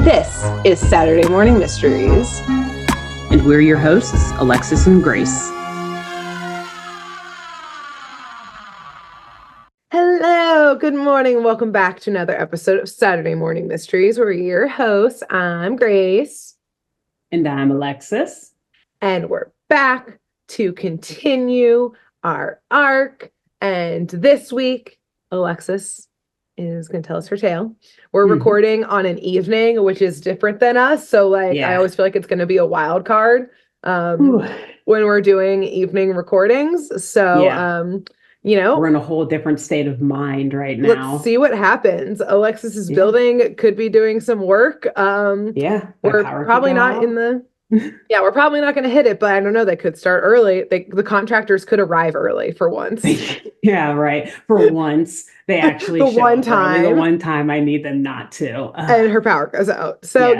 This is Saturday Morning Mysteries. And we're your hosts, Alexis and Grace. Hello, good morning. Welcome back to another episode of Saturday Morning Mysteries. We're your hosts. I'm Grace. And I'm Alexis. And we're back to continue our arc. And this week, Alexis is going to tell us her tale. We're recording on an evening, which is different than us. So I always feel like it's going to be a wild card when we're doing evening recordings. So, we're in a whole different state of mind right now. Let's see what happens. Alexis's building could be doing some work. We're probably not in the... we're probably not going to hit it, but I don't know. They could start early. The contractors could arrive early for once. Yeah, right. For once, they actually the one time. The one time I need them not to. And her power goes out. So,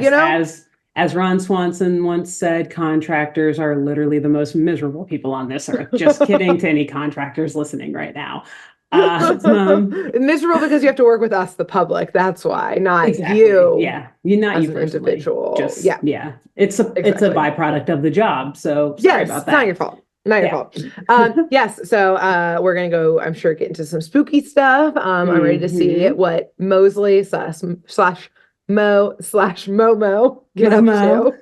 as Ron Swanson once said, contractors are literally the most miserable people on this earth. Just kidding to any contractors listening right now. Miserable because you have to work with us, the public. That's why, not you. Yeah, you're not as you an personally. Individual. It's a byproduct of the job. So sorry about that. It's not your fault. Not your fault. Yes. So we're gonna go, I'm sure, get into some spooky stuff. I'm ready to see what Mosley slash Momo get up to.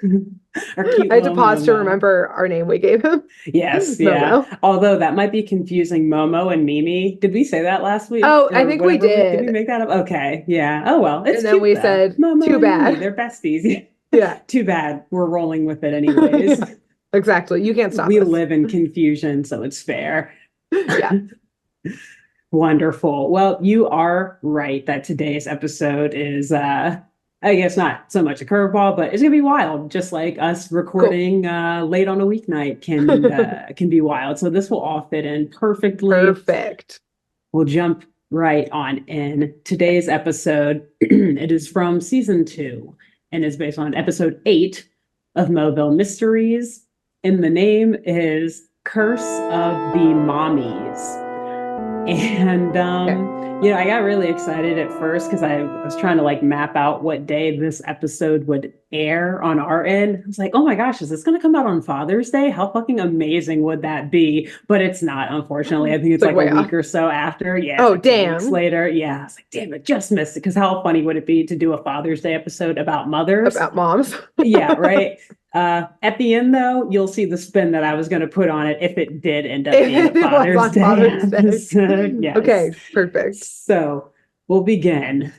I had to pause to remember our name we gave him. Yes, yeah. Momo. Although that might be confusing Momo and Mimi. Did we say that last week? Oh, I think we did. Did we make that up? Okay, yeah. Oh, well. It's and then we said, Momo too bad. They're besties. Yeah. Too bad. We're rolling with it anyways. Exactly. You can't stop We us. live in confusion, so it's fair. Yeah. Wonderful. Well, you are right that today's episode is... I guess not so much a curveball, but it's gonna be wild. Just like us recording late on a weeknight can be wild. So this will all fit in perfectly. Perfect. We'll jump right on in. Today's episode, it is from season 2 and is based on episode 8 of Moville Mysteries. And the name is Curse of the Mommies. And I got really excited at first because I was trying to map out what day this episode would air on our end. I was like, oh my gosh, is this going to come out on Father's Day? How fucking amazing would that be? But it's not, unfortunately. I think it's like a week or so after. Yeah. Oh, damn. Weeks later. Yeah. I was like, damn it, just missed it. Because how funny would it be to do a Father's Day episode about mothers? About moms. Yeah, right. At the end, though, you'll see the spin that I was going to put on it if it did end up being a Father's Day episode. Yes. Okay, perfect. So we'll begin.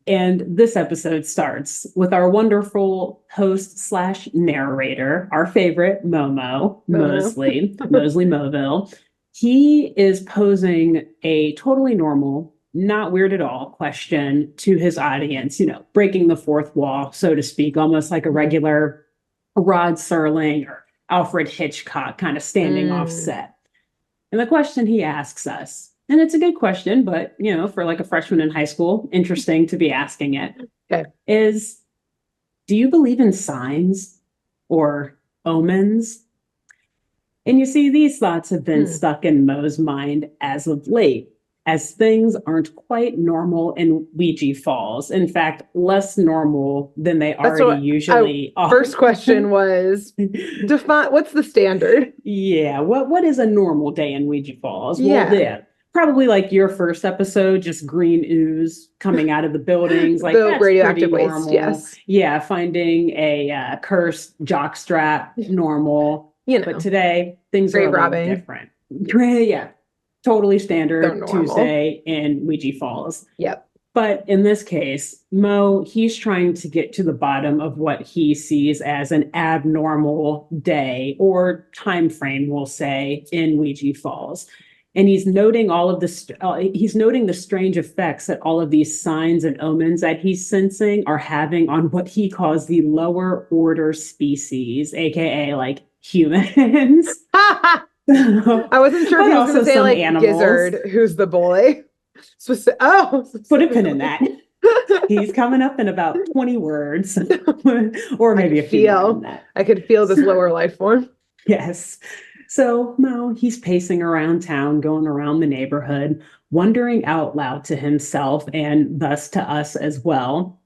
And this episode starts with our wonderful host / narrator, our favorite, Mosley Moville. He is posing a totally normal, not weird at all question to his audience, breaking the fourth wall, so to speak, almost like a regular Rod Serling or Alfred Hitchcock kind of standing off set. And the question he asks us, and it's a good question, but, for a freshman in high school, interesting to be asking it, is, do you believe in signs or omens? And you see, these thoughts have been stuck in Mo's mind as of late, as things aren't quite normal in Ouija Falls. In fact, less normal than they usually are. First question was, define, what's the standard? Yeah, what is a normal day in Ouija Falls? Yeah. Well, yeah, probably like your first episode, just green ooze coming out of the buildings. Like the that's radioactive pretty waste, normal. yes. Yeah, finding a cursed jockstrap, normal. But today, things are a little different. Yeah. Totally standard Tuesday in Ouija Falls. Yep. But in this case, Mo, he's trying to get to the bottom of what he sees as an abnormal day or time frame, we'll say, in Ouija Falls. And he's noting all of he's noting the strange effects that all of these signs and omens that he's sensing are having on what he calls the lower order species, aka humans. I wasn't sure if he was going to say animals. Gizzard, who's the boy. Put a pin in that. He's coming up in about 20 words, or maybe a few more than that. I could feel this lower life form. Yes. So Mo, he's pacing around town, going around the neighborhood, wondering out loud to himself and thus to us as well.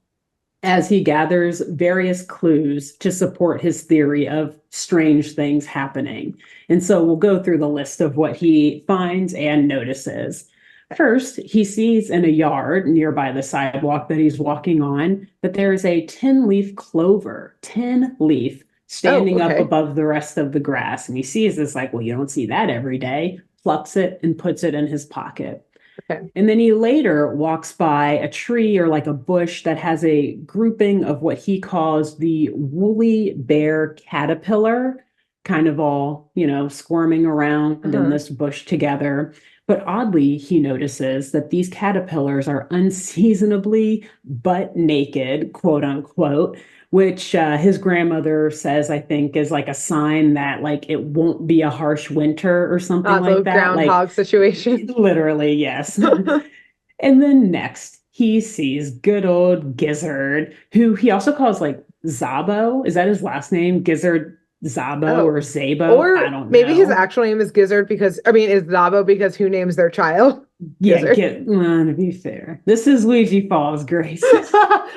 as he gathers various clues to support his theory of strange things happening. And so we'll go through the list of what he finds and notices. First, he sees in a yard nearby the sidewalk that he's walking on that there is a 10-leaf clover, 10 leaf, standing up above the rest of the grass. And he sees this like, well, you don't see that every day, plucks it and puts it in his pocket. Okay. And then he later walks by a tree or like a bush that has a grouping of what he calls the woolly bear caterpillar, kind of all, squirming around in this bush together. But oddly, he notices that these caterpillars are unseasonably butt naked, quote unquote, which his grandmother says, I think, is like a sign that like it won't be a harsh winter or something like that. Groundhog situation. Literally, yes. And then next, he sees good old Gizzard, who he also calls like Zabo. Is that his last name? Gizzard Zabo or Zabo? Or I don't know. Maybe his actual name is Gizzard is Zabo because who names their child? Yeah, to be fair. This is Ouija Falls, Grace.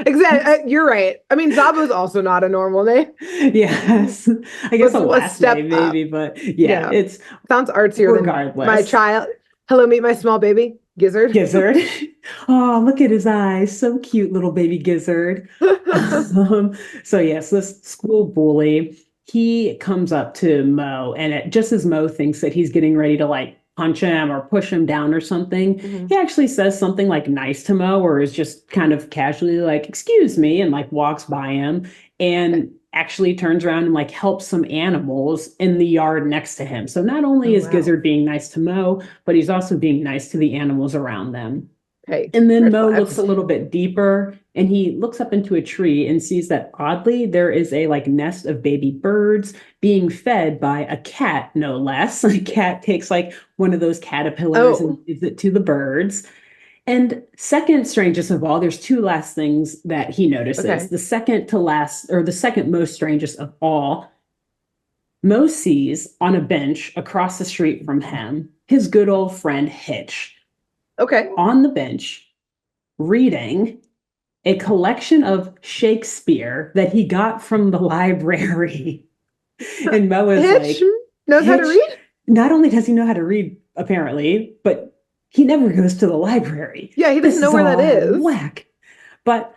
Exactly. You're right. Zabo's also not a normal name. Yes. I guess a last name maybe, but yeah, it sounds artsier regardless. Than my child. Hello, meet my small baby, Gizzard. Gizzard. Oh, look at his eyes. So cute, little baby Gizzard. So yes, this school bully, he comes up to Mo, and just as Mo thinks that he's getting ready to like punch him or push him down or something, he actually says something like nice to Mo, or is just kind of casually like, excuse me, and like walks by him and actually turns around and like helps some animals in the yard next to him. So not only is Gizzard being nice to Mo, but he's also being nice to the animals around them. Okay. And then Mo looks a little bit deeper and he looks up into a tree and sees that oddly there is a like nest of baby birds being fed by a cat, no less. A cat takes like one of those caterpillars and gives it to the birds. And second strangest of all, there's two last things that he notices. Okay. The second to last, or the second most strangest of all, Mo sees on a bench across the street from him his good old friend Hitch. Okay. On the bench, reading a collection of Shakespeare that he got from the library. And Mo is Hitch knows how to read? Not only does he know how to read, apparently, but he never goes to the library. Yeah, he doesn't know where that is. Whack. But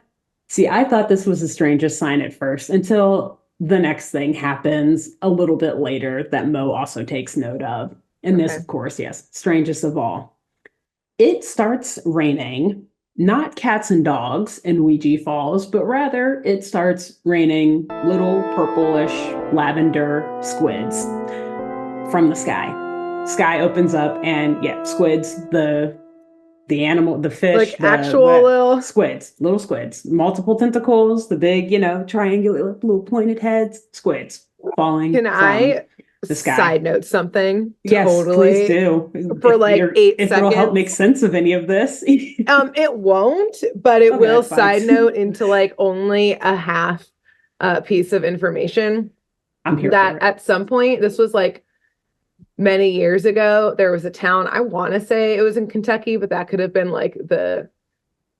see, I thought this was the strangest sign at first until the next thing happens a little bit later that Mo also takes note of. And this, of course, yes, strangest of all. It starts raining, not cats and dogs in Ouija Falls, but rather it starts raining little purplish lavender squids from the sky. Sky opens up and squids, the animal, the fish, like actual little squids, multiple tentacles, the big, triangular little pointed heads, squids falling. Can I the sky. Side note something? Yes, totally. Please do. For like 8 seconds. If it'll help make sense of any of this. It won't, but it will side note into like only a half piece of information. I'm here that for it. At some point, this was like many years ago, there was a town, I want to say it was in Kentucky, but that could have been like the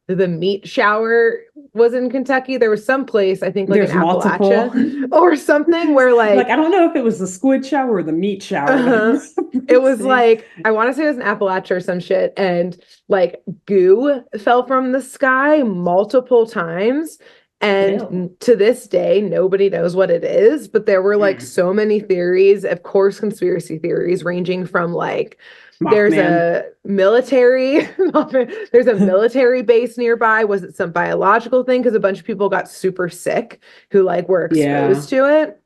meat shower was in Kentucky. There was some place, I think like in Appalachia or something where like I don't know if it was the squid shower or the meat shower. It was like, I want to say it was in Appalachia or some shit. And like goo fell from the sky multiple times. And to this day, nobody knows what it is, but there were like so many theories, of course, conspiracy theories ranging from like, there's a military base nearby. Was it some biological thing? Because a bunch of people got super sick who like were exposed to it.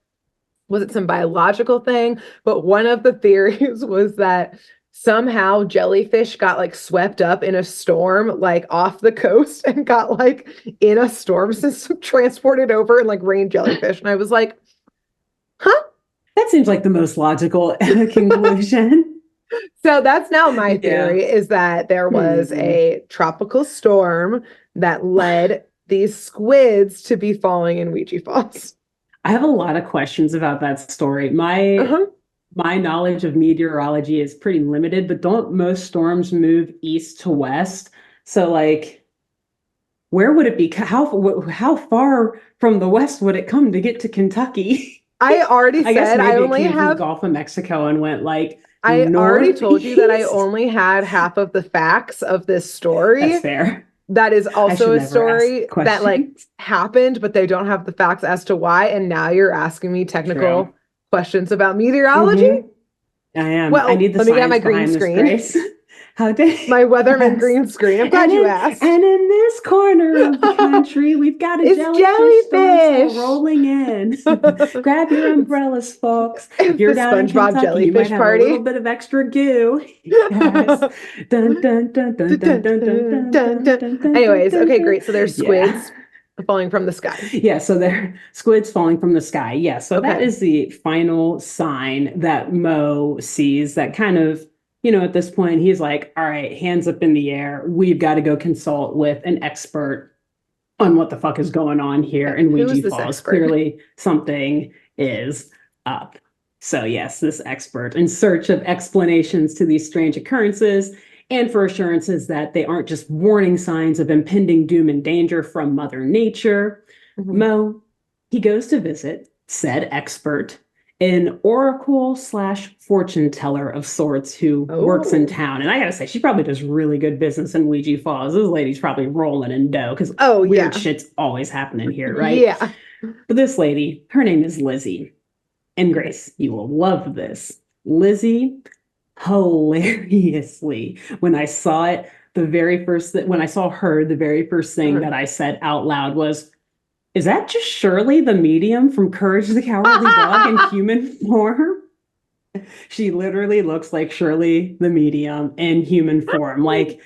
Was it some biological thing? But one of the theories was that somehow jellyfish got like swept up in a storm, like off the coast and got like in a storm system transported over and like rained jellyfish. And I was like, huh? That seems like the most logical conclusion. So that's now my theory is that there was a tropical storm that led these squids to be falling in Ouija Falls. I have a lot of questions about that story. My knowledge of meteorology is pretty limited, but don't most storms move east to west? So like where would it be? How far from the west would it come to get to Kentucky? I already I guess said maybe I it only came from the have. Gulf of Mexico and went like I already told you that I northeast. only had half of the facts of this That's story. fair. That is I also should a never ask story that like questions. happened, but they don't have the facts as to why. And now you're asking me True. technical questions about meteorology. Hmm. I am. I Well, need the let me get my science green behind this, screen, Grace. How dare my weatherman yes. green screen. I'm glad And you in asked. and in this corner of the country, we've got a It's jellyfish storm cell jellyfish. rolling in. Grab your umbrellas, folks. If The you're down in SpongeBob Kentucky, you might jellyfish have a little party. bit of extra goo. Yes. Dun, dun, dun, dun, dun, Dun, dun, dun, dun, dun, dun, dun, dun. dun, dun, dun, Anyways, dun, okay, dun. great. So there's Yeah. squids falling from the sky. Yeah, so they're squids falling from the sky. Yeah, so that Okay. is the final sign that Mo sees that kind of, at this point, he's like, all right, hands up in the air. We've got to go consult with an expert on what the fuck is going on here in Who is Ouija this Falls. expert? Clearly, something is up. So, yes, this expert in search of explanations to these strange occurrences and for assurances that they aren't just warning signs of impending doom and danger from Mother Nature. Mo, he goes to visit said expert, an oracle slash fortune teller of sorts who works in town. And I gotta say, she probably does really good business in Ouija Falls. This lady's probably rolling in dough because weird shit's always happening here, right? Yeah. But this lady, her name is Lizzie. And Grace, you will love this. Lizzie, hilariously, when I saw it, when I saw her, the very first thing that I said out loud was, is that just Shirley, the medium from Courage the Cowardly Dog in human form? She literally looks like Shirley, the medium in human form. Like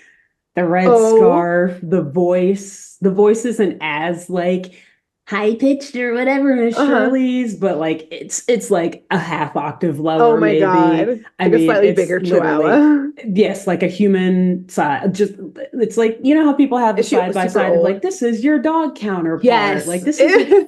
the red scarf, the voice isn't as like high pitched or whatever as Shirley's, but like it's like a half octave lower, Oh my maybe. God. I Like a mean, slightly it's bigger literally, chihuahua. yes, like a human size. Just it's like, how people have the Is she side by super side of like, old? this is your dog counterpart. Yes. Like this is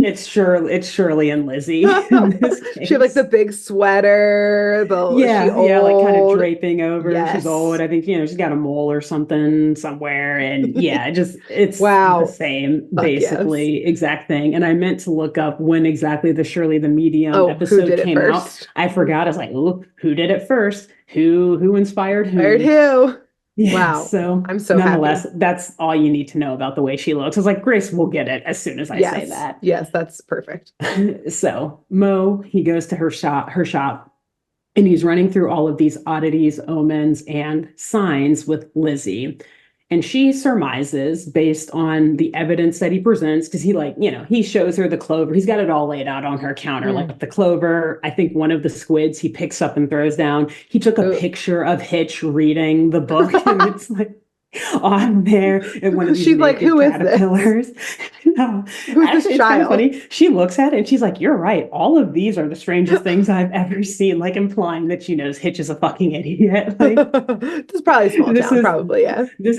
it's Shirley and Lizzie in this case. She had like the big sweater. Yeah, like kind of Old. draping over. Yes. She's old. I think, she's got a mole or something somewhere. And yeah, it's Wow. the same, Fuck basically, exact thing. And I meant to look up when exactly the Shirley the Medium episode came out. I forgot. I was like, oh, who did it first? Who inspired who? Inspired who? Yeah, wow. So I'm so nonetheless, happy. that's all you need to know about the way she looks. I was like, Grace will get it as soon as I say that. Yes, that's perfect. So Mo, he goes to her shop, and he's running through all of these oddities, omens, and signs with Lizzie. And she surmises based on the evidence that he presents, because he shows her the clover. He's got it all laid out on her counter, like the clover. I think one of the squids he picks up and throws down. He took a picture of Hitch reading the book, and it's like on there, and one of these she's like, who caterpillars. is this? No, who's actually, this it's child? kind of funny. She looks at it and she's like, "You're right. All of these are the strangest things I've ever seen." Like implying that she knows Hitch is a fucking idiot. Like, this is probably a small town, probably. Yeah. This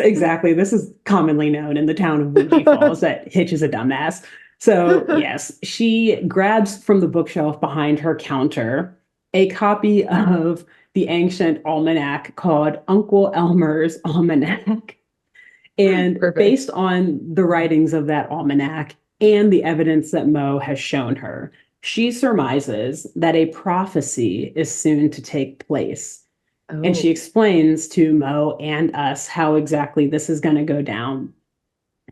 is commonly known in the town of Moville Falls that Hitch is a dumbass. So yes, she grabs from the bookshelf behind her counter a copy of the ancient almanac called Uncle Elmer's Almanac. And based on the writings of that almanac and the evidence that Mo has shown her, she surmises that a prophecy is soon to take place. And she explains to Mo and us how exactly this is going to go down.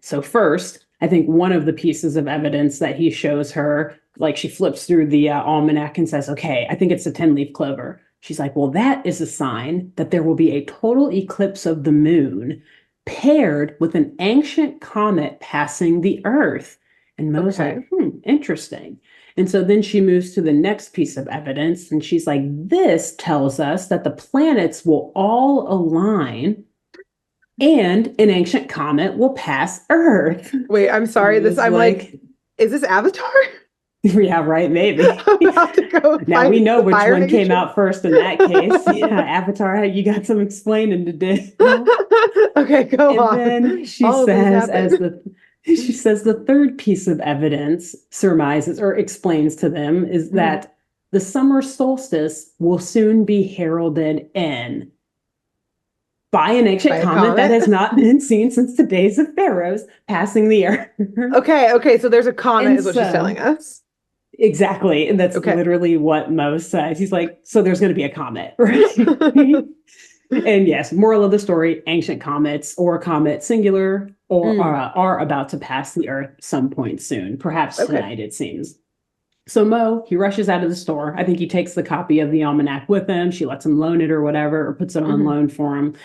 So first, I think one of the pieces of evidence that he shows her, like she flips through the almanac and says, okay, I think it's a 10-leaf clover. She's like, well, that is a sign that there will be a total eclipse of the moon paired with an ancient comet passing the Earth. And Mo's like, interesting. And so then she moves to the next piece of evidence, and she's like, this tells us that the planets will all align and an ancient comet will pass Earth. Wait, I'm sorry. I'm like, is this Avatar? Yeah, right, maybe. Now we know which one came out first in that case. Yeah, Avatar, you got some explaining to do. Okay, go on. And then she says the third piece of evidence surmises or explains to them is that the summer solstice will soon be heralded in. by an ancient By a comet that comet? has not been seen since the days of pharaohs passing the earth. Okay, so there's a comet And is what she's telling us. exactly. And that's Okay. literally what Mo says. He's like, so there's going to be a comet, right? And yes, moral of the story, ancient comets or comet singular or are about to pass the earth some point soon, perhaps tonight, it seems. So Mo, he rushes out of the store. I think he takes the copy of the almanac with him. She lets him loan it or whatever, or puts it on loan for him.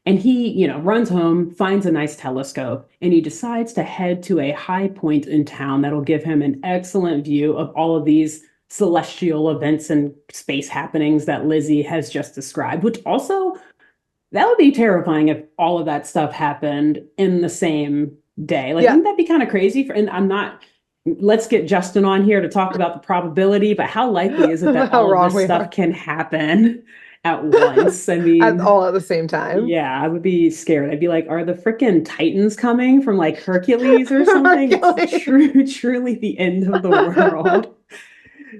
And he, runs home, finds a nice telescope, and he decides to head to a high point in town that'll give him an excellent view of all of these celestial events and space happenings that Lizzie has just described, which also, that would be terrifying if all of that stuff happened in the same day. Like, wouldn't that be kind of crazy? And I'm not, let's get Justin on here to talk about the probability, but how likely is it that all of this stuff can happen at once? I mean, all at the same time. Yeah, I would be scared. I'd be like, are the freaking Titans coming from like Hercules or something? It's truly the end of the world.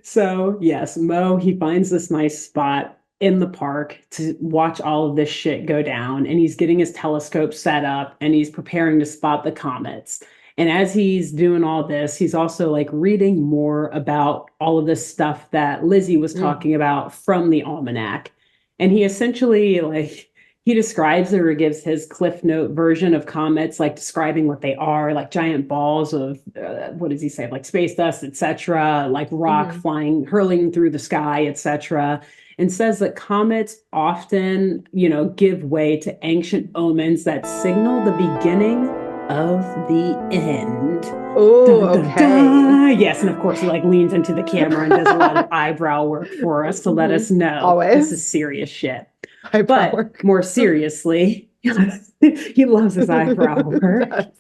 So yes, Mo, he finds this nice spot in the park to watch all of this shit go down. And he's getting his telescope set up and he's preparing to spot the comets. And as he's doing all this, he's also like reading more about all of this stuff that Lizzie was talking about from the almanac. And he essentially he describes or gives his Cliff Note version of comets, like describing what they are, like giant balls of, what does he say? Like space dust, etc., like rock flying, hurling through the sky, etc., and says that comets often, give way to ancient omens that signal the beginning of the end. Oh, okay. Yes, and of course he leans into the camera and does a lot of eyebrow work for us to let us know this is serious shit. But more seriously, he loves his eyebrow work.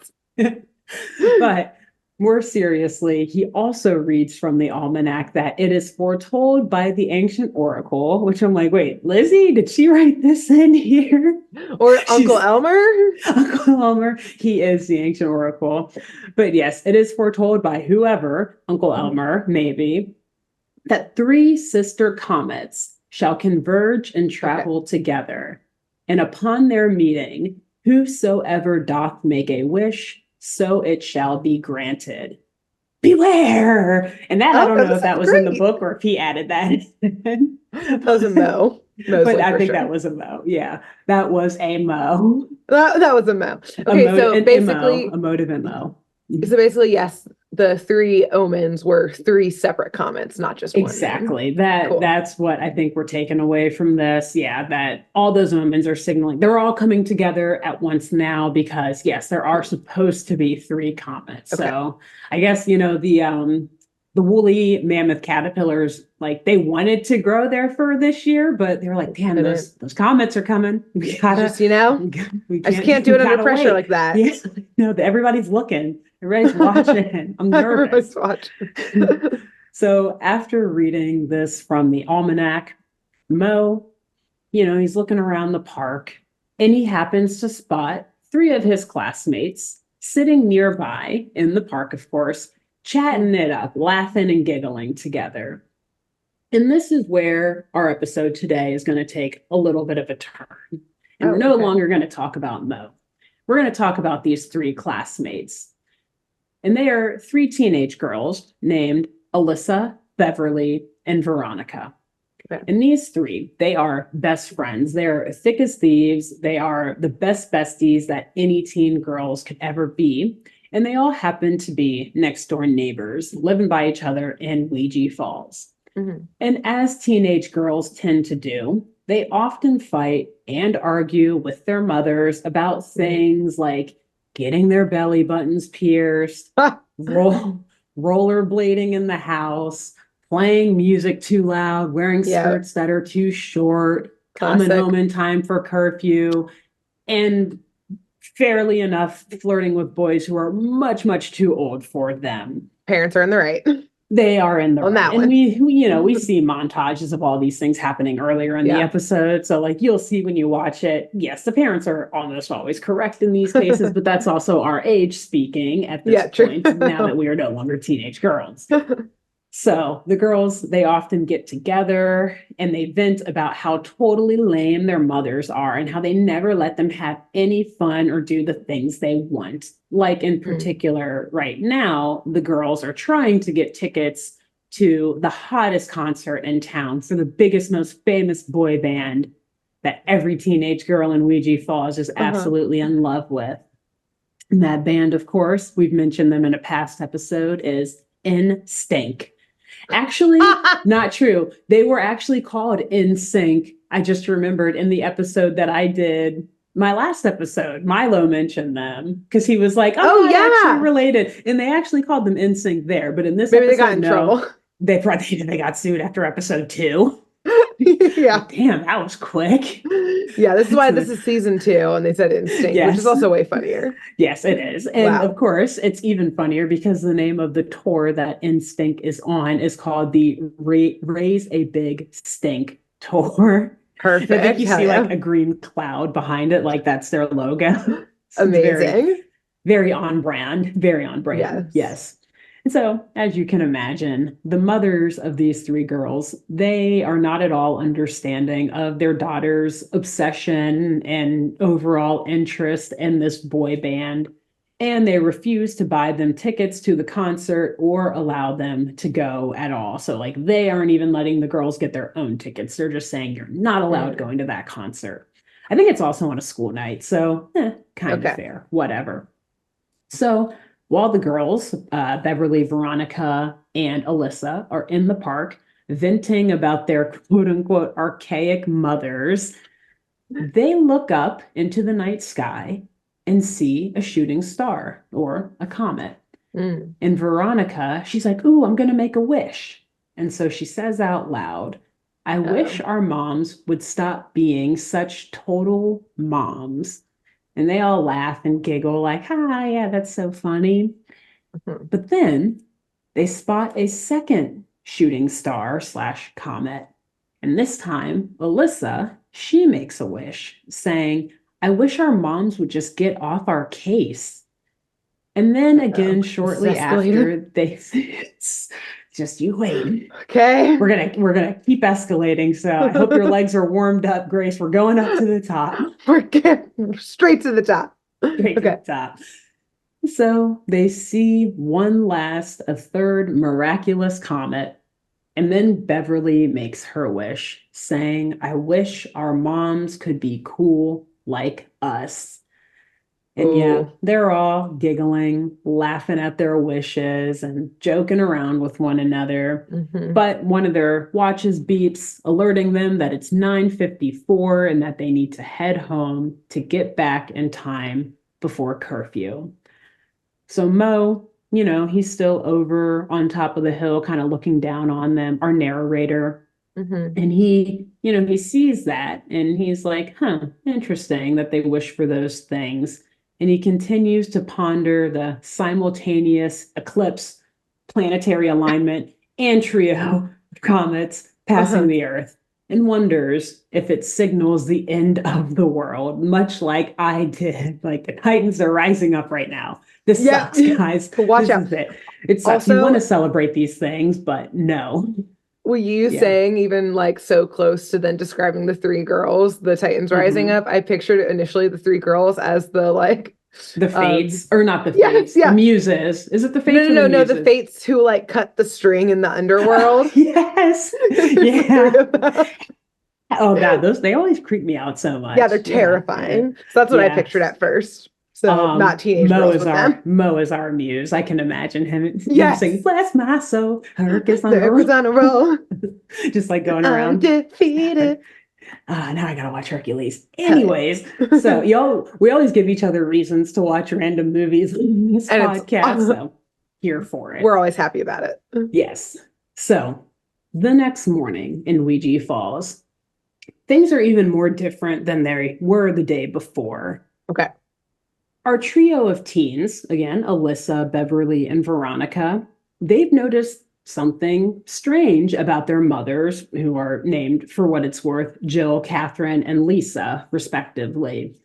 But more seriously, he also reads from the almanac that it is foretold by the ancient oracle, which I'm like, wait, Lizzie, did she write this in here? Or Uncle Elmer? Uncle Elmer, he is the ancient oracle. But yes, it is foretold by whoever, Uncle Elmer, maybe, that 3 sister comets shall converge and travel together. And upon their meeting, whosoever doth make a wish, so it shall be granted. Beware! And that, I don't know if that was in the book or if he added that in. That was a Mo. But I think that was a Mo. Yeah, that was a Mo. That was a Mo. Okay, so basically... a motive MO. So basically, yes, the 3 omens were 3 separate comets, not just one. Exactly. That's what I think we're taking away from this. Yeah, that all those omens are signaling. They're all coming together at once now because, yes, there are supposed to be 3 comets. Okay. So I guess, the woolly mammoth caterpillars, they wanted to grow their fur this year, but they were like, damn, those comets are coming. We gotta, just, I just can't do it under pressure like that. Yeah. No, everybody's looking. Everybody's watching. I'm nervous. Everybody's watching. So after reading this from the almanac, Mo, he's looking around the park and he happens to spot 3 of his classmates sitting nearby in the park, of course, chatting it up, laughing and giggling together. And this is where our episode today is going to take a little bit of a turn. And we're no longer going to talk about Mo. We're going to talk about these 3 classmates. And they are 3 teenage girls named Alyssa, Beverly, and Veronica. Okay. And these 3, they are best friends. They're thick as thieves. They are the best besties that any teen girls could ever be. And they all happen to be next door neighbors, living by each other in Ouija Falls. Mm-hmm. And as teenage girls tend to do, they often fight and argue with their mothers about things like getting their belly buttons pierced, rollerblading in the house, playing music too loud, wearing skirts that are too short, coming home in time for curfew, and fairly enough flirting with boys who are much, much too old for them. Parents are in the right. They are in the right. And we see montages of all these things happening earlier in the episode. So you'll see when you watch it, yes, the parents are almost always correct in these cases, but that's also our age speaking at this point, now that we are no longer teenage girls. So the girls, they often get together and they vent about how totally lame their mothers are and how they never let them have any fun or do the things they want. Like in particular, right now, the girls are trying to get tickets to the hottest concert in town for the biggest, most famous boy band that every teenage girl in Ouija Falls is absolutely in love with. And that band, of course, we've mentioned them in a past episode, is NSYNC. Actually, not true. They were actually called NSYNC. I just remembered in the episode that I did, my last episode, Milo mentioned them because he was like, "Oh, yeah, actually related," and they actually called them NSYNC there. But in this episode, they got in trouble. They got sued after episode 2. Yeah. Damn, that was quick. Yeah, this is why this is season 2, and they said instinct, which is also way funnier. Yes, it is. And of course, it's even funnier because the name of the tour that Instinct is on is called the Raise a Big Stink Tour. Perfect. I think you see like a green cloud behind it, like that's their logo. Amazing. Very on brand. Very on brand. Yes. And so, as you can imagine, the mothers of these 3 girls, they are not at all understanding of their daughter's obsession and overall interest in this boy band. And they refuse to buy them tickets to the concert or allow them to go at all. So, like, they aren't even letting the girls get their own tickets. They're just saying you're not allowed going to that concert. I think it's also on a school night. So, kind of fair. Whatever. So, while the girls, Beverly, Veronica, and Alyssa, are in the park venting about their quote-unquote archaic mothers, they look up into the night sky and see a shooting star or a comet. And Veronica, she's like, "Ooh, I'm going to make a wish." And so she says out loud, "I wish our moms would stop being such total moms." And they all laugh and giggle like, "Hi, yeah, that's so funny." But then they spot a second shooting star / comet. And this time, Alyssa, she makes a wish saying, "I wish our moms would just get off our case." And then again, shortly after, just you wait. Okay. We're gonna keep escalating. So I hope your legs are warmed up, Grace. We're going up to the top. We're getting straight to the top. Straight to the top. So they see a third miraculous comet. And then Beverly makes her wish, saying, "I wish our moms could be cool like us." And they're all giggling, laughing at their wishes and joking around with one another. But one of their watches beeps, alerting them that it's 9:54 and that they need to head home to get back in time before curfew. So Mo, he's still over on top of the hill, kind of looking down on them, our narrator. And he sees that and he's like, interesting that they wish for those things. And he continues to ponder the simultaneous eclipse, planetary alignment, and trio of comets passing the Earth, and wonders if it signals the end of the world, much like I did. Like, the Titans are rising up right now. This sucks, guys. Watch out. It sucks. You want to celebrate these things, but no. Were you saying even like so close to then describing the 3 girls, the Titans rising up? I pictured initially the 3 girls as the Fates, or not the Fates, the Muses. Is it the Fates? No, the Fates who like cut the string in the underworld. Yes. Yeah. Oh God, they always creep me out so much. Yeah, they're terrifying. So that's what I pictured at first. So not teenage girls with them. Mo is our muse. I can imagine him saying, "Bless my soul, Herc is on a roll." Just like going around. Undefeated. Now I gotta watch Hercules. Anyways, so we always give each other reasons to watch random movies in this podcast. So here for it. We're always happy about it. Yes. So the next morning in Ouija Falls, things are even more different than they were the day before. Okay. Our trio of teens, again, Alyssa, Beverly, and Veronica, they've noticed something strange about their mothers, who are named, for what it's worth, Jill, Catherine, and Lisa, respectively.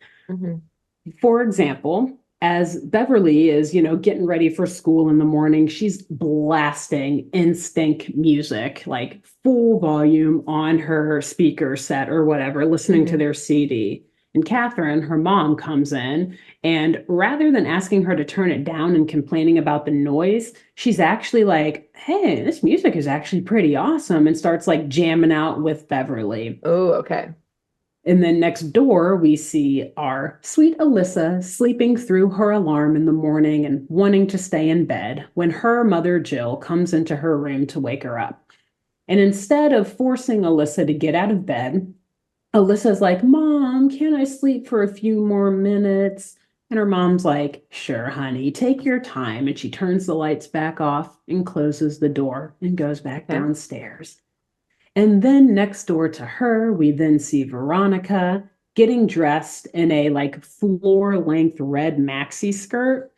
For example, as Beverly is, getting ready for school in the morning, she's blasting NSYNC music, like full volume on her speaker set or whatever, listening to their CD. And Catherine, her mom, comes in, and rather than asking her to turn it down and complaining about the noise, she's actually like, hey, this music is actually pretty awesome, and starts like jamming out with Beverly. Oh, okay. And then next door, we see our sweet Alyssa sleeping through her alarm in the morning and wanting to stay in bed when her mother, Jill, comes into her room to wake her up. And instead of forcing Alyssa to get out of bed, Alyssa's like, Mom, can I sleep for a few more minutes? And her mom's like, sure, honey, take your time. And she turns the lights back off and closes the door and goes back downstairs. And then next door to her, we then see Veronica getting dressed in a like floor length red maxi skirt.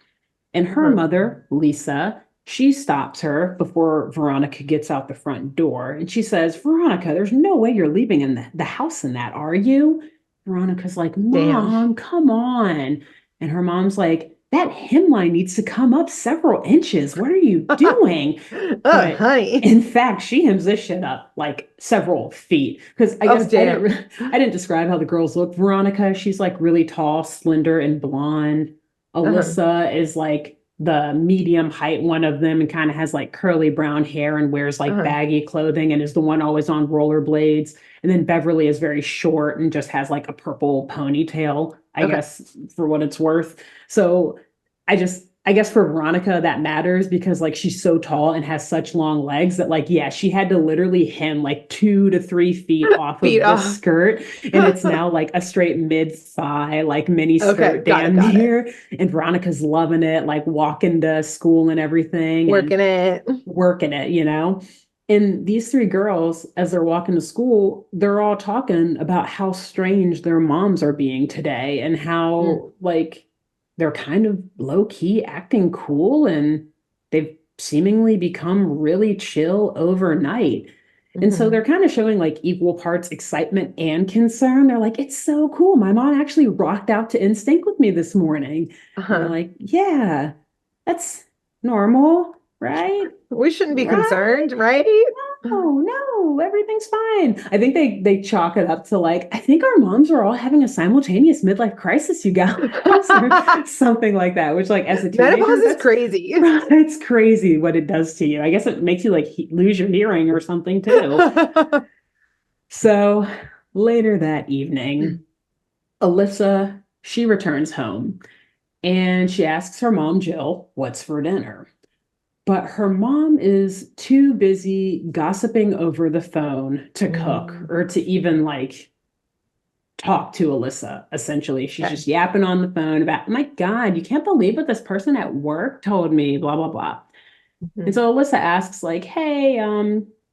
And her mother, Lisa, she stops her before Veronica gets out the front door. And she says, Veronica, there's no way you're leaving in the house in that, are you? Veronica's like, Mom, come on. And her mom's like, that hemline needs to come up several inches. What are you doing? But honey. In fact, she hems this shit up like several feet. Because I guess I didn't describe how the girls look. Veronica, she's like really tall, slender, and blonde. Alyssa is like the medium height one of them and kind of has like curly brown hair and wears like baggy clothing and is the one always on rollerblades. And then Beverly is very short and just has like a purple ponytail, I guess, for what it's worth. So I guess for Veronica that matters because like she's so tall and has such long legs that like, yeah, she had to literally hem like 2 to 3 feet off of the skirt. And it's now like a straight mid-thigh, like mini skirt down here. And Veronica's loving it, like walking to school and everything. Working it. And these 3 girls, as they're walking to school, they're all talking about how strange their moms are being today and how like they're kind of low-key acting cool and they've seemingly become really chill overnight. And so they're kind of showing like equal parts excitement and concern. They're like, it's so cool. My mom actually rocked out to NSYNC with me this morning. And they're like, yeah, that's normal, right? We shouldn't be concerned, right? No, everything's fine. I think they chalk it up to like, I think our moms are all having a simultaneous midlife crisis, you guys, or something like that, which like as a teenager, menopause is crazy. It's crazy what it does to you. I guess it makes you like lose your hearing or something too. So later that evening, Alyssa, she returns home and she asks her mom, Jill, what's for dinner? But her mom is too busy gossiping over the phone to cook or to even like talk to Alyssa, essentially. She's just yapping on the phone about, my God, you can't believe what this person at work told me, blah, blah, blah. And so Alyssa asks like, hey,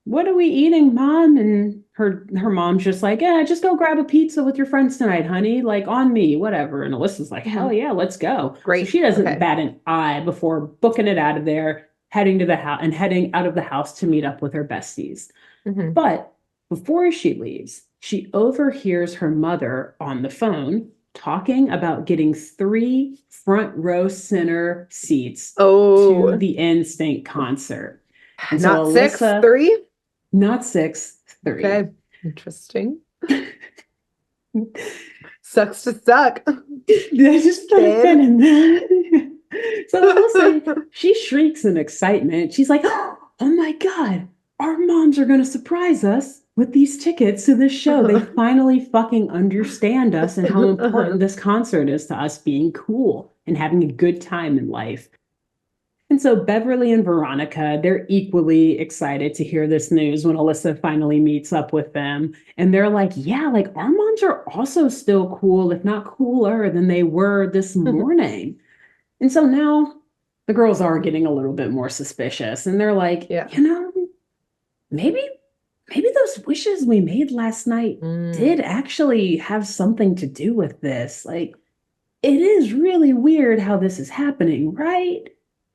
what are we eating, Mom? And her mom's just like, yeah, just go grab a pizza with your friends tonight, honey, like on me, whatever. And Alyssa's like, hell yeah, let's go. Great. So she doesn't bat an eye before booking it out of there, heading to the house and heading out of the house to meet up with her besties. But before she leaves, she overhears her mother on the phone talking about getting 3 front row center seats to the NSYNC concert. And not so Alyssa, 6, 3? Not 6, 3. Okay. Interesting. Sucks to suck. I just put a pin in that. So Alyssa, she shrieks in excitement. She's like, oh my God, our moms are going to surprise us with these tickets to this show. They finally fucking understand us and how important this concert is to us being cool and having a good time in life. And so Beverly and Veronica, they're equally excited to hear this news when Alyssa finally meets up with them. And they're like, yeah, like our moms are also still cool, if not cooler than they were this morning. And so now the girls are getting a little bit more suspicious. And they're like, maybe those wishes we made last night did actually have something to do with this. Like, it is really weird how this is happening, right?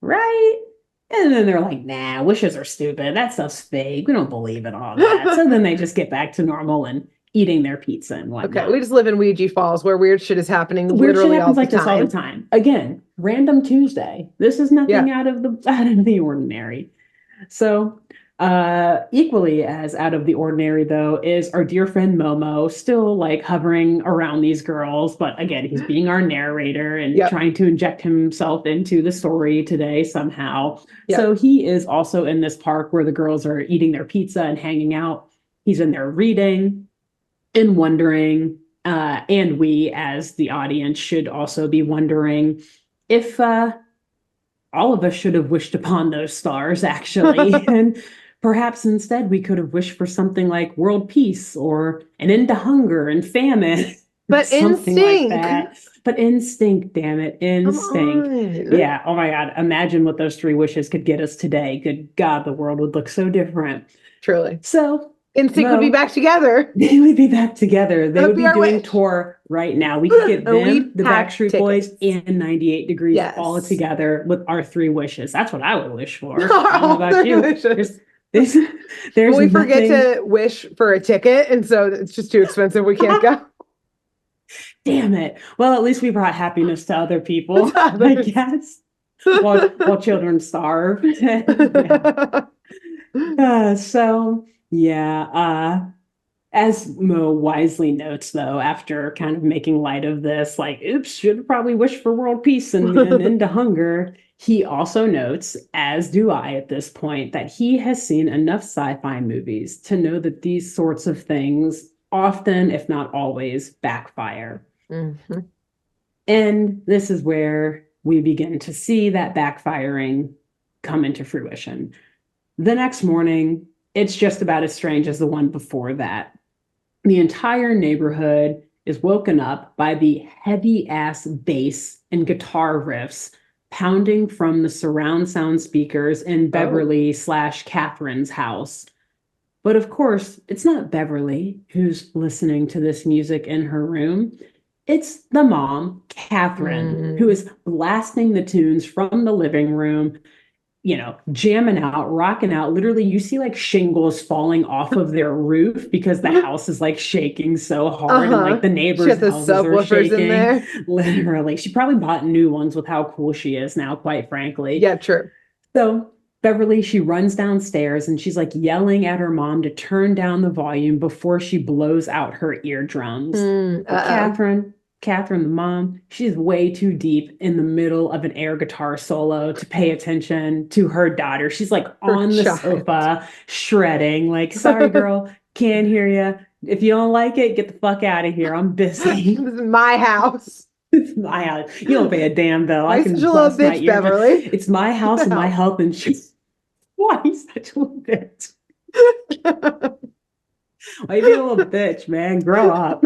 Right? And then they're like, nah, wishes are stupid. That stuff's fake. We don't believe in all that. So then they just get back to normal and eating their pizza and whatnot. Okay, we just live in Ouija Falls where weird shit is happening Weird shit literally happens all like the this all the time. time. Again, random Tuesday. This is nothing out of the ordinary. So, equally as out of the ordinary, though, is our dear friend Momo, still like hovering around these girls. But again, he's being our narrator and trying to inject himself into the story today somehow. So he is also in this park where the girls are eating their pizza and hanging out. He's in there reading and wondering, and we as the audience should also be wondering if all of us should have wished upon those stars, actually. And perhaps instead we could have wished for something like world peace or an end to hunger and famine. But something instinct. like that. But instinct, damn it. Instinct. Yeah. Oh my God. Imagine what those 3 wishes could get us today. Good God, the world would look so different. Truly. So instinct would be back together. They would be back together. They would be doing a tour right now. We could get them, the Backstreet Boys, and 98 Degrees all together with our 3 wishes. That's what I would wish for. I don't know about you. There's we forget to wish for a ticket, and so it's just too expensive. We can't go. Damn it. Well, at least we brought happiness to other people, I guess. While children starve. As Mo wisely notes, though, after kind of making light of this, like, oops, should have probably wished for world peace and end to hunger. He also notes, as do I at this point, that he has seen enough sci-fi movies to know that these sorts of things often, if not always, backfire. Mm-hmm. And this is where we begin to see that backfiring come into fruition. The next morning, it's just about as strange as the one before that. The entire neighborhood is woken up by the heavy-ass bass and guitar riffs pounding from the surround sound speakers in Beverly/Catherine's house. But of course, it's not Beverly who's listening to this music in her room. It's the mom, Catherine, who is blasting the tunes from the living room, jamming out, rocking out. Literally, you see like shingles falling off of their roof because the house is like shaking so hard and like the neighbors' houses are shaking. In there. Literally, she probably bought new ones with how cool she is now, quite frankly. Yeah, true. So Beverly, she runs downstairs and she's like yelling at her mom to turn down the volume before she blows out her eardrums. Catherine, the mom, she's way too deep in the middle of an air guitar solo to pay attention to her daughter. She's like on the sofa shredding, like, sorry, girl, can't hear you. If you don't like it, get the fuck out of here. I'm busy. This is my house. It's my house. You don't pay a damn bill. I can such a little bitch, Beverly. It's my house and my health insurance. Why are you such a little bitch? Why you being a little bitch, man? Grow up.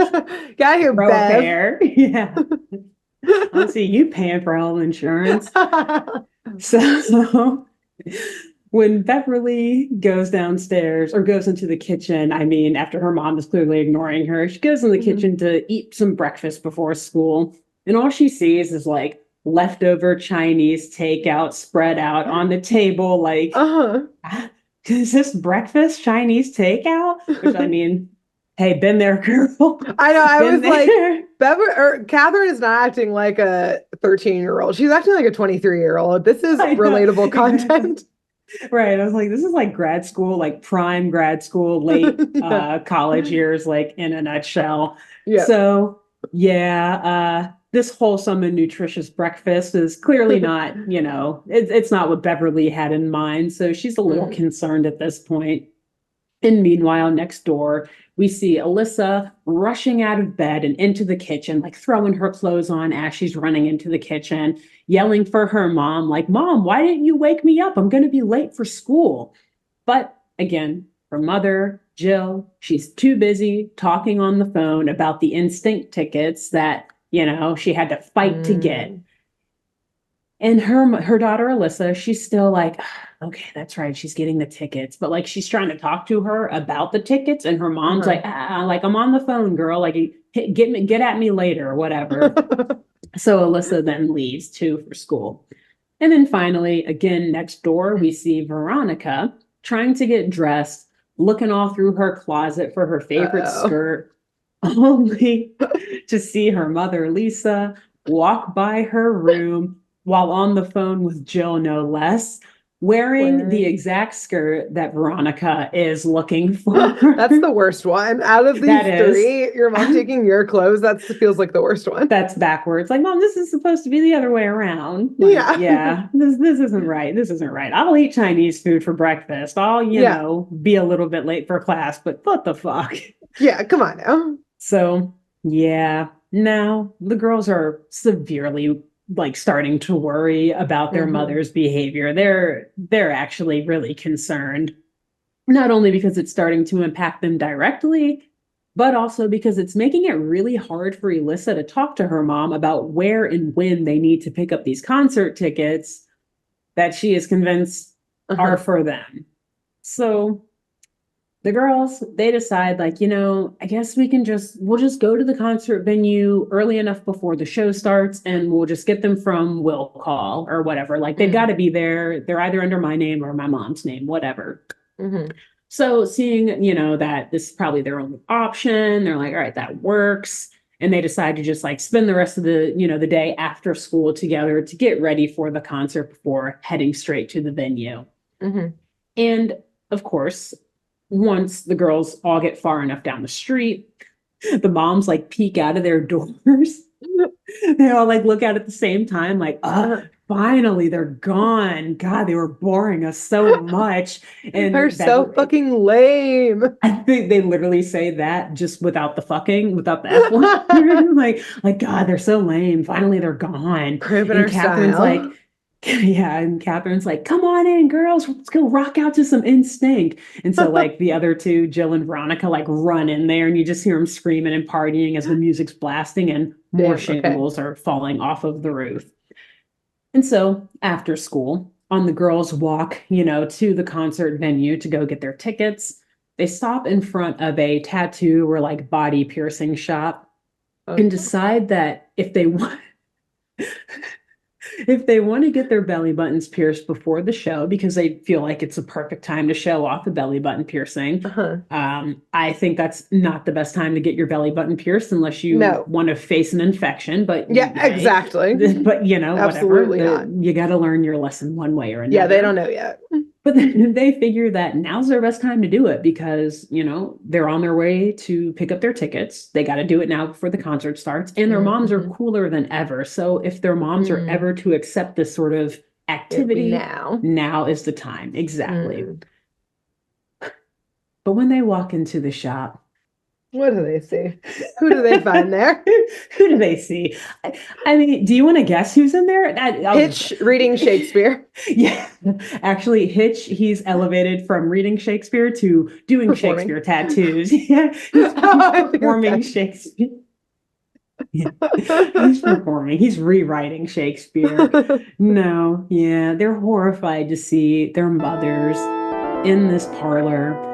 Got your grow up hair. Yeah. I don't see you paying for health insurance. So when Beverly goes downstairs or goes into the kitchen, after her mom is clearly ignoring her, she goes in the kitchen to eat some breakfast before school. And all she sees is like leftover Chinese takeout spread out on the table. Like, is this breakfast Chinese takeout? Which hey, been there, girl. I know. I was there. Like, Catherine is not acting like a 13-year-old. She's acting like a 23-year-old. This is relatable content. Right. I was like, this is like grad school, like prime grad school, late college years, like in a nutshell. Yeah. So this wholesome and nutritious breakfast is clearly not, it's not what Beverly had in mind. So she's a little concerned at this point. And meanwhile, next door, we see Alyssa rushing out of bed and into the kitchen, like throwing her clothes on as she's running into the kitchen, yelling for her mom, like, Mom, why didn't you wake me up? I'm going to be late for school. But again, her mother, Jill, she's too busy talking on the phone about the Instinct tickets that she had to fight to get. And her daughter, Alyssa, she's still like, okay, that's right. She's getting the tickets. But like, she's trying to talk to her about the tickets. And her mom's like, I'm on the phone, girl. Like, get at me later or whatever. So Alyssa then leaves too for school. And then finally, again, next door, we see Veronica trying to get dressed, looking all through her closet for her favorite skirt. only to see her mother, Lisa, walk by her room while on the phone with Jill, no less, wearing the exact skirt that Veronica is looking for. That's the worst one. Out of these That is. three, your mom taking your clothes, that feels like the worst one. That's backwards. Like, Mom, this is supposed to be the other way around. Yeah. Yeah, this isn't right. This isn't right. I'll eat Chinese food for breakfast. I'll, be a little bit late for class, but what the fuck? Yeah, come on now. So, yeah, now the girls are severely like starting to worry about their mother's behavior. They're actually really concerned, not only because it's starting to impact them directly, but also because it's making it really hard for Elissa to talk to her mom about where and when they need to pick up these concert tickets that she is convinced are for them. So the girls, they decide, like, I guess we'll just go to the concert venue early enough before the show starts, and we'll just get them from will call or whatever. Like, they've got to be there. They're either under my name or my mom's name, whatever. So seeing, that this is probably their only option, they're like, all right, that works. And they decide to just like spend the rest of the, the day after school together to get ready for the concert before heading straight to the venue. And of course, once the girls all get far enough down the street, the moms like peek out of their doors. They all like look out at the same time, like, finally they're gone. God, they were boring us so much. And they're so fucking lame. I think they literally say that just without the fucking, without the F word. like, God, they're so lame. Finally, they're gone. And Catherine's like, yeah, and Catherine's like, come on in, girls, let's go rock out to some NSYNC. And so like the other two, Jill and Veronica, like run in there, and you just hear them screaming and partying as the music's blasting and more shingles are falling off of the roof. And so after school, on the girls' walk, to the concert venue to go get their tickets, they stop in front of a tattoo or like body piercing shop and decide that if they want to get their belly buttons pierced before the show, because they feel like it's a perfect time to show off the belly button piercing. I think that's not the best time to get your belly button pierced unless you want to face an infection. But exactly. But absolutely whatever. Not. You got to learn your lesson one way or another. Yeah, they don't know yet. But then they figure that now's their best time to do it because, they're on their way to pick up their tickets. They got to do it now before the concert starts. And their moms are cooler than ever. So if their moms are ever to accept this sort of activity, now is the time. Exactly. But when they walk into the shop, what do they see? Who do they find there? Who do they see? I mean, do you want to guess who's in there? Hitch reading Shakespeare. Yeah. Actually, Hitch, he's elevated from reading Shakespeare to doing Shakespeare tattoos. Yeah. He's performing Shakespeare. Yeah. He's performing. He's rewriting Shakespeare. No. Yeah. They're horrified to see their mothers in this parlor,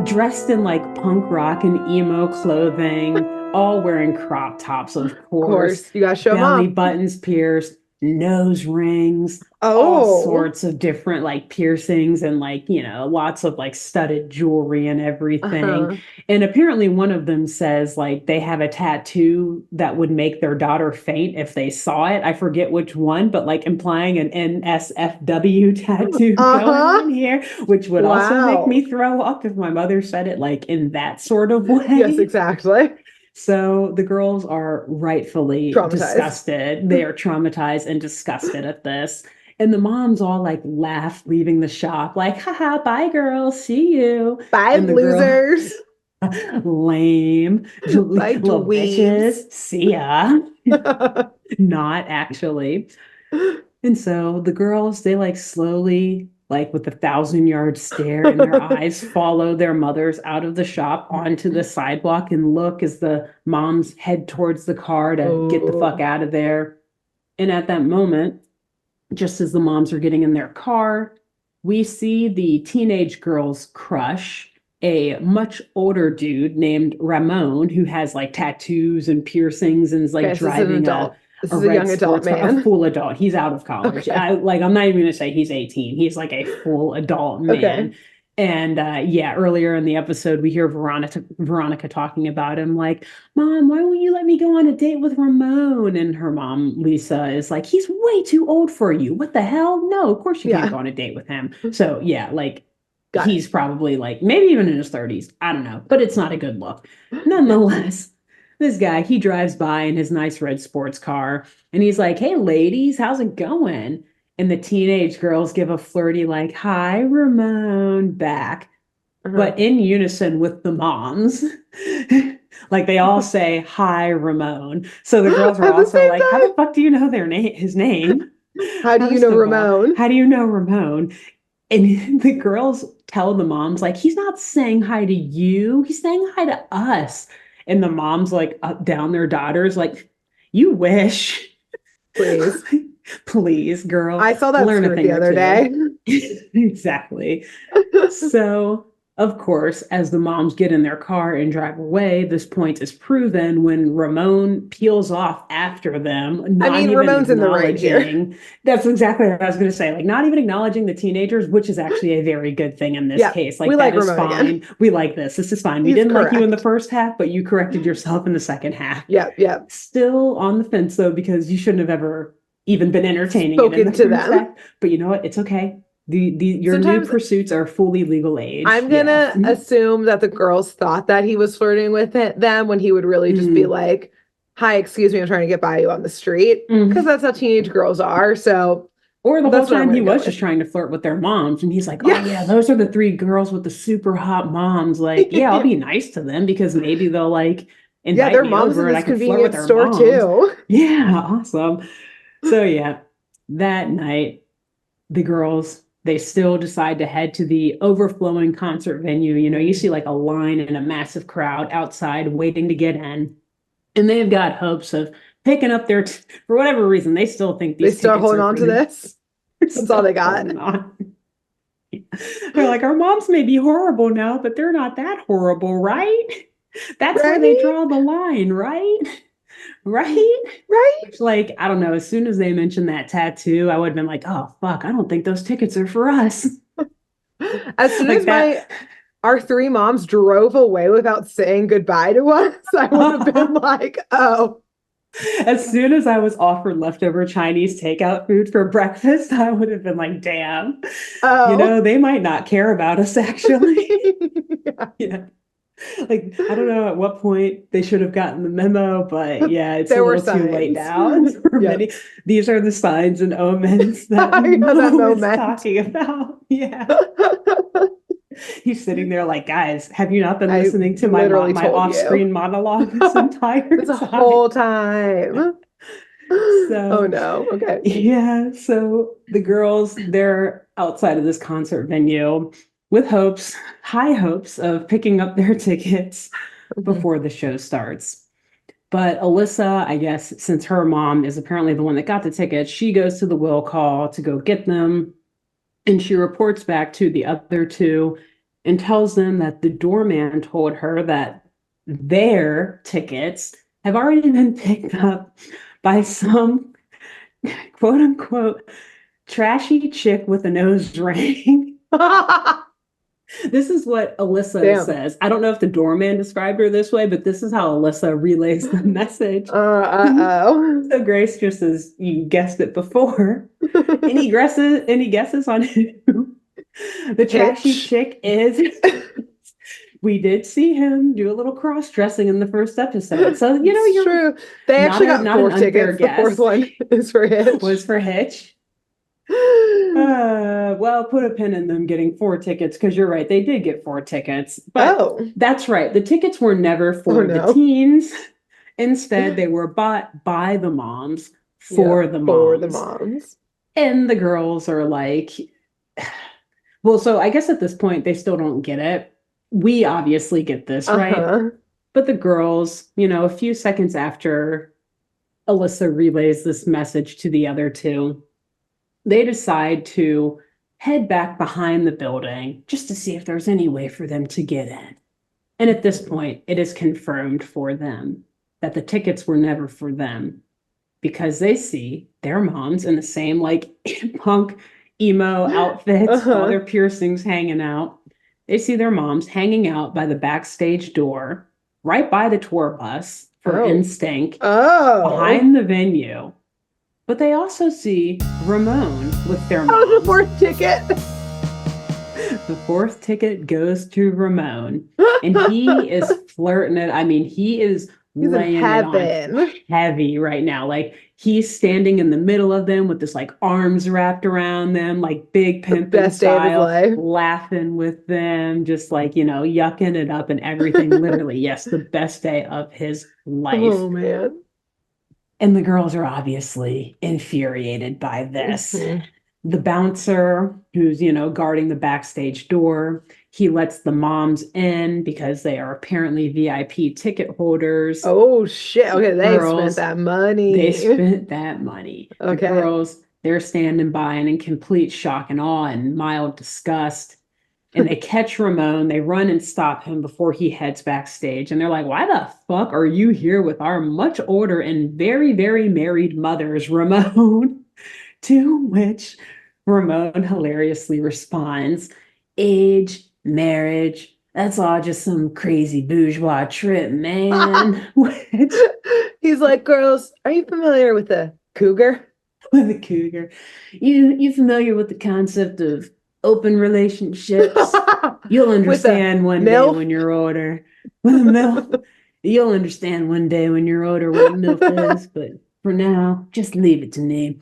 dressed in like punk rock and emo clothing, all wearing crop tops, of course. You gotta show them belly off. buttons pierced, nose rings, all sorts of different like piercings and like, lots of like studded jewelry and everything. And apparently one of them says like they have a tattoo that would make their daughter faint if they saw it. I forget which one, but like implying an NSFW tattoo going on here, which would also make me throw up if my mother said it like in that sort of way. Yes, exactly. So the girls are rightfully disgusted. They are traumatized and disgusted at this. And the moms all like laugh leaving the shop, like, haha, bye girls, see you. Bye, losers. Lame. Bye, little bitches. See ya. Not actually. And so the girls, they like slowly, like with a 1,000-yard stare in their eyes, follow their mothers out of the shop onto the sidewalk and look as the moms head towards the car to get the fuck out of there. And at that moment, just as the moms are getting in their car, we see the teenage girl's crush, a much older dude named Ramon, who has like tattoos and piercings and is like driving This is a young adult man. A full adult. He's out of college. Okay. I'm not even going to say he's 18. He's like a full adult man. Okay. And earlier in the episode, we hear Veronica talking about him, like, Mom, why won't you let me go on a date with Ramon? And her mom, Lisa, is like, he's way too old for you. What the hell? No, of course you can't go on a date with him. So yeah, like he's probably like maybe even in his 30s. I don't know, but it's not a good look. Nonetheless, this guy, he drives by in his nice red sports car and he's like, hey, ladies, how's it going? And the teenage girls give a flirty, like, hi, Ramon, back. But in unison with the moms. Like they all say, hi, Ramon. So the girls are also like, how the fuck do you know his name? How do you know Ramon? How do you know Ramon? And the girls tell the moms, like, he's not saying hi to you. He's saying hi to us. And the moms, like, up down their daughters, like, you wish. Please. Please, girl. I saw that script the other day. Exactly. So, of course, as the moms get in their car and drive away, this point is proven when Ramon peels off after them. Ramon's in the right here. That's exactly what I was going to say. Like, not even acknowledging the teenagers, which is actually a very good thing in this case. Like, we like Ramon fine. Again. We like this. This is fine. We didn't like you in the first half, but you corrected yourself in the second half. Yeah. Still on the fence, though, because you shouldn't have ever even been entertaining spoken it in the to them. Half. But you know what? It's okay. Your new pursuits are fully legal age. I'm gonna assume that the girls thought that he was flirting with them when he would really just be like, hi, excuse me, I'm trying to get by you on the street. Because that's how teenage girls are. So, or the whole time he was just trying to flirt with their moms. And he's like, oh yeah, those are the 3 girls with the super hot moms. Like, yeah, I'll be nice to them because maybe they'll like invite their me moms over in and I this can flirt with their store moms. Too. Yeah, awesome. So yeah, that night, the girls, they still decide to head to the overflowing concert venue. You know, you see like a line and a massive crowd outside waiting to get in. And they've got hopes of picking up their, for whatever reason, they still think these They still holding on to this. That's all they got. They're like, our moms may be horrible now, but they're not that horrible, right? That's where they draw the line, right? Right? Which, like, I don't know, as soon as they mentioned that tattoo, I would have been like, oh, fuck, I don't think those tickets are for us. As soon as our 3 moms drove away without saying goodbye to us, I would have been like, oh. As soon as I was offered leftover Chinese takeout food for breakfast, I would have been like, damn. Oh. You know, they might not care about us, actually. Yeah. Like, I don't know at what point they should have gotten the memo, but yeah, it's a little too late now. Many. These are the signs and omens that Mo is talking about. Yeah. He's sitting there like, guys, have you not been listening to my off-screen monologue this entire whole time? So, oh no. Okay. Yeah. So the girls, they're outside of this concert venue with high hopes of picking up their tickets before the show starts. But Alyssa, I guess, since her mom is apparently the one that got the tickets, she goes to the will call to go get them. And she reports back to the other 2 and tells them that the doorman told her that their tickets have already been picked up by some quote unquote trashy chick with a nose ring. This is what Alyssa says. I don't know if the doorman described her this way, but this is how Alyssa relays the message. So Grace, just as you guessed it before, any guesses on who the trashy chick is? We did see him do a little cross-dressing in the first episode. So, you know, you're true. They actually got 4 tickets. The 4th one is for Hitch. Was for Hitch. Well, put a pin in them getting 4 tickets because you're right. They did get 4 tickets. But that's right. The tickets were never for the teens. Instead, they were bought by the moms for the moms. And the girls are like, well, so I guess at this point, they still don't get it. We obviously get this, right? But the girls, you know, a few seconds after Alyssa relays this message to the other 2, they decide to head back behind the building just to see if there's any way for them to get in. And at this point, it is confirmed for them that the tickets were never for them because they see their moms in the same like punk emo outfits, all their piercings hanging out. they see their moms hanging out by the backstage door, right by the tour bus for Instinct, behind the venue. But they also see Ramon with their mom. Oh, the fourth ticket. The fourth ticket goes to Ramon, and he is flirting it. I mean, he's laying it on heavy right now. Like, he's standing in the middle of them with this like arms wrapped around them, like big pimpin' style, laughing with them, just like, yucking it up and everything. Literally, yes, the best day of his life. Oh, man. And the girls are obviously infuriated by this. The bouncer who's, guarding the backstage door, he lets the moms in because they are apparently VIP ticket holders. Oh, shit. Okay, they spent that money. They spent that money. Okay. The girls, they're standing by and in complete shock and awe and mild disgust. And they catch Ramon. They run and stop him before he heads backstage. And they're like, why the fuck are you here with our much older and very, very married mothers, Ramon? To which Ramon hilariously responds, age, marriage, that's all just some crazy bourgeois trip, man. He's like, girls, are you familiar with a cougar? With a cougar. You familiar with the concept of open relationships? You'll understand one day when you're older. With a MILF. You'll understand one day when you're older what a MILF is, but for now, just leave it to me.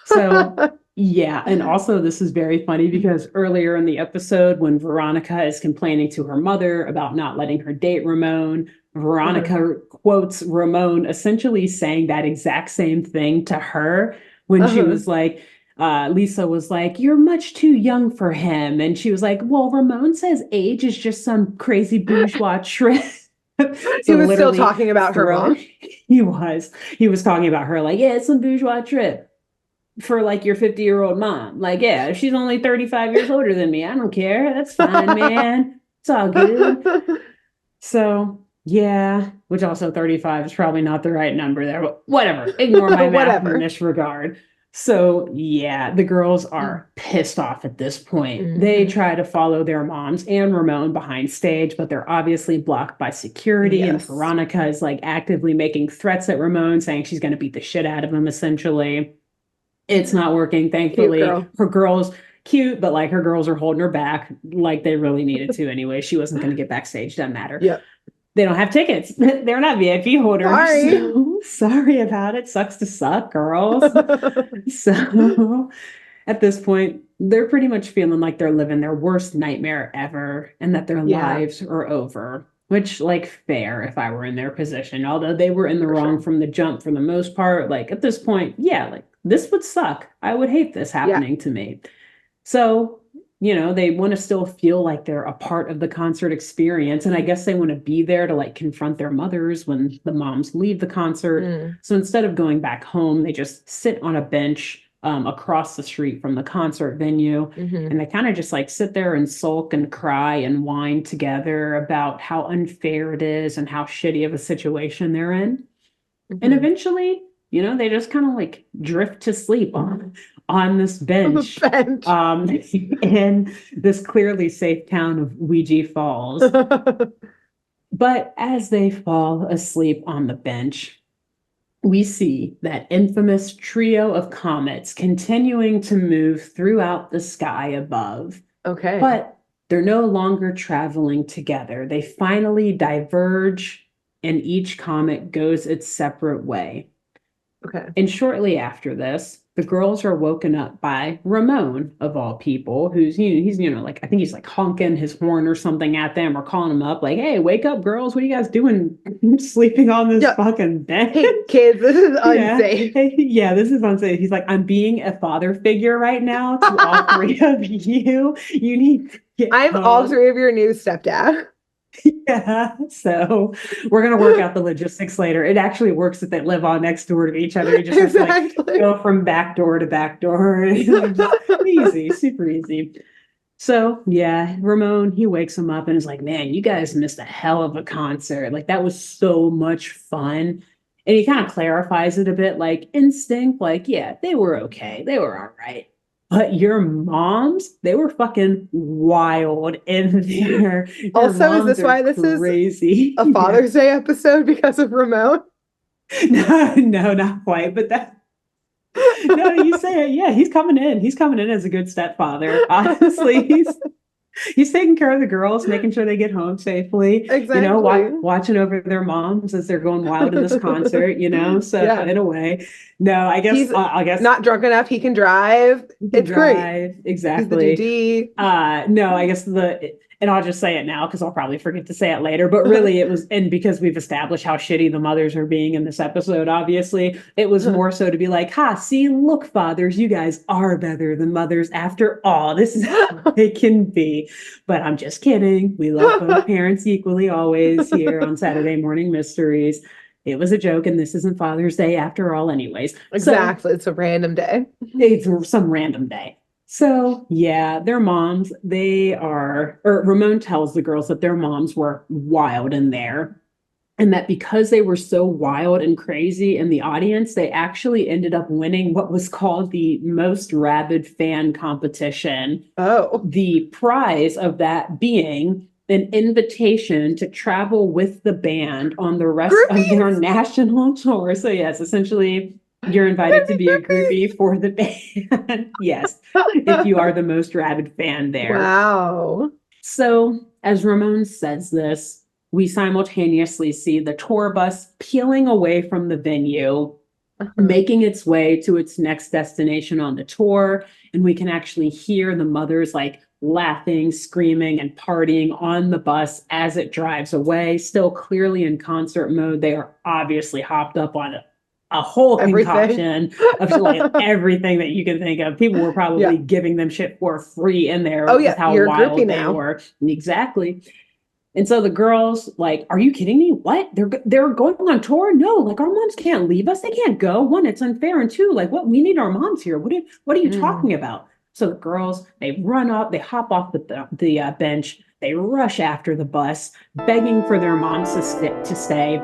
So, yeah. And also, this is very funny because earlier in the episode, when Veronica is complaining to her mother about not letting her date Ramon, Veronica quotes Ramon essentially saying that exact same thing to her when she was like, Lisa was like, you're much too young for him. And she was like, well, Ramon says age is just some crazy bourgeois trick. He was still talking about her mom. He was talking about her like, yeah, it's some bourgeois trip for like your 50-year-old mom. Like, yeah, if she's only 35 years older than me, I don't care. That's fine, man. It's all good. So, yeah, which also 35 is probably not the right number there, but whatever. Ignore my math in this regard. So, yeah, the girls are pissed off at this point. They try to follow their moms and Ramon behind stage, but they're obviously blocked by security. Yes. And Veronica is like actively making threats at Ramon, saying she's going to beat the shit out of him, essentially. It's not working, thankfully. Her girls, cute, but like her girls are holding her back like they really needed to anyway. She wasn't going to get backstage, doesn't matter. Yep. They don't have tickets. They're not VIP holders. Sorry. So, sorry about it. Sucks to suck, girls. So at this point, they're pretty much feeling like they're living their worst nightmare ever and that their lives are over. Which, like, fair if I were in their position. Although they were in the wrong from the jump for the most part. Like, at this point, yeah, like, this would suck. I would hate this happening to me. So, they want to still feel like they're a part of the concert experience. And I guess they want to be there to like confront their mothers when the moms leave the concert. So instead of going back home, they just sit on a bench across the street from the concert venue. And they kind of just like sit there and sulk and cry and whine together about how unfair it is and how shitty of a situation they're in. And eventually, they just kind of like drift to sleep on this bench, in this clearly safe town of Ouija Falls. But as they fall asleep on the bench, we see that infamous trio of comets continuing to move throughout the sky above. Okay. But they're no longer traveling together. They finally diverge, and each comet goes its separate way. Okay. And shortly after this, the girls are woken up by Ramon, of all people, who's, he's, like, I think he's like honking his horn or something at them or calling them up like, hey, wake up, girls. What are you guys doing sleeping on this fucking bed? Hey, kids, this is unsafe. Yeah, this is unsafe. He's like, I'm being a father figure right now to all three of you. You need to get I'm home. all three of your new stepdad. Yeah, so we're gonna work out the logistics later. It actually works that they live on next door to each other. You just have to like go from back door to back door. Easy, super easy. So yeah, Ramon, he wakes him up and is like, man, you guys missed a hell of a concert. Like, that was so much fun. And he kind of clarifies it a bit, like Instinct, like, yeah, they were okay. They were all right. But your moms, they were fucking wild in there. Your Also, is moms this are why this crazy. is a Father's Day episode because of Ramon? No, no, not quite. But that, no, you say it. Yeah, he's coming in. He's coming in as a good stepfather. Honestly, he's taking care of the girls, making sure they get home safely, Exactly. watching over their moms as they're going wild in this concert, so Yeah. in a way, no, I guess, He's I guess not drunk enough. He can drive. he can It's great. drive. He's the Exactly. DD. No, I guess and I'll just say it now because I'll probably forget to say it later, but really it was, and because we've established how shitty the mothers are being in this episode, obviously, it was more so to be like, ha, see, look, fathers, you guys are better than mothers after all. This is how it can be. But I'm just kidding. We love both parents equally always here on Saturday Morning Mysteries. It was a joke, and this isn't Father's Day after all, anyways. Exactly. So, it's a random day. It's some random day. So, yeah, their moms, or Ramon tells the girls that their moms were wild in there. And that because they were so wild and crazy in the audience, they actually ended up winning what was called the most rabid fan competition. Oh. The prize of that being an invitation to travel with the band on the rest of their national tour. So, yes, essentially, you're invited to be a groupie for the band. Yes, if you are the most rabid fan there. Wow. So, as Ramon says this, we simultaneously see the tour bus peeling away from the venue, making its way to its next destination on the tour. And we can actually hear the mothers like laughing, screaming, and partying on the bus as it drives away, still clearly in concert mode. They are obviously hopped up on a whole concoction of like everything that you can think of. People were probably giving them shit for free in there. Oh, yeah. With how You're wild they now. were. Exactly. And so the girls, like, are you kidding me? What? They're going on tour? No, like our moms can't leave us. They can't go. One, it's unfair. And two, like, what? We need our moms here. What are you talking about? So the girls, they run up, they hop off the bench, they rush after the bus, begging for their moms to stay,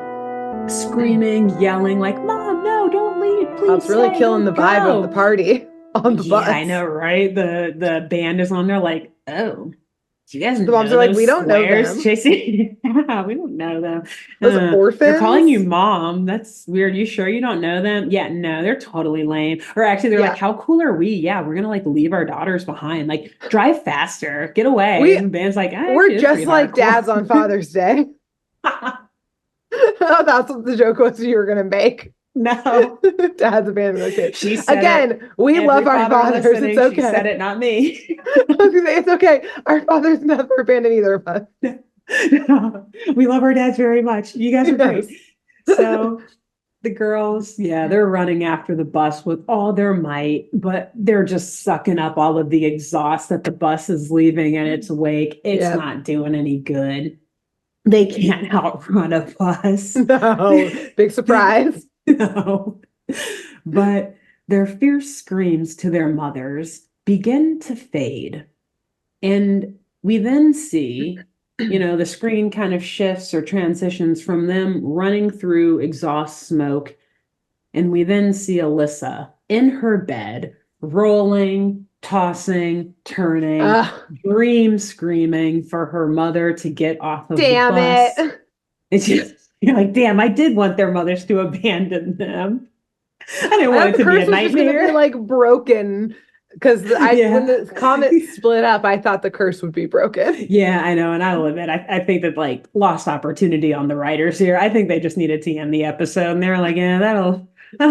screaming, yelling, like, "Mom, no, don't leave, please." That's really killing the vibe of the party on the bus. Yeah, I know, right? The band is on there, like, oh. Do you guys know the moms are like, we don't know them. Chasing? Yeah, we don't know them. Those orphans? They're calling you mom. That's weird. You sure you don't know them? Yeah, no, they're totally lame. Or actually, they're like, how cool are we? Yeah, we're gonna like leave our daughters behind. Like, drive faster, get away. And the band's like, we're just like dads on Father's Day. That's what the joke was you were gonna make. No. Dad's abandoning their kids. She said Again, we love our fathers. It's okay. She said it, not me. It's okay. Our fathers never abandon either of us. No. We love our dads very much. You guys are great. So the girls, they're running after the bus with all their might, but they're just sucking up all of the exhaust that the bus is leaving in its wake. It's not doing any good. They can't outrun a bus. No, big surprise. No. But their fierce screams to their mothers begin to fade. And we then see, the screen kind of shifts or transitions from them running through exhaust smoke. And we then see Alyssa in her bed, rolling, tossing, turning, screaming for her mother to get off of the bus. It's just, you're like, damn, I did want their mothers to abandon them. I didn't want it to be a nightmare. Be like broken because when the comments split up, I thought the curse would be broken. Yeah, I know, and I'll admit, I think that like lost opportunity on the writers here. I think they just needed to end the episode, and they were like, yeah, that'll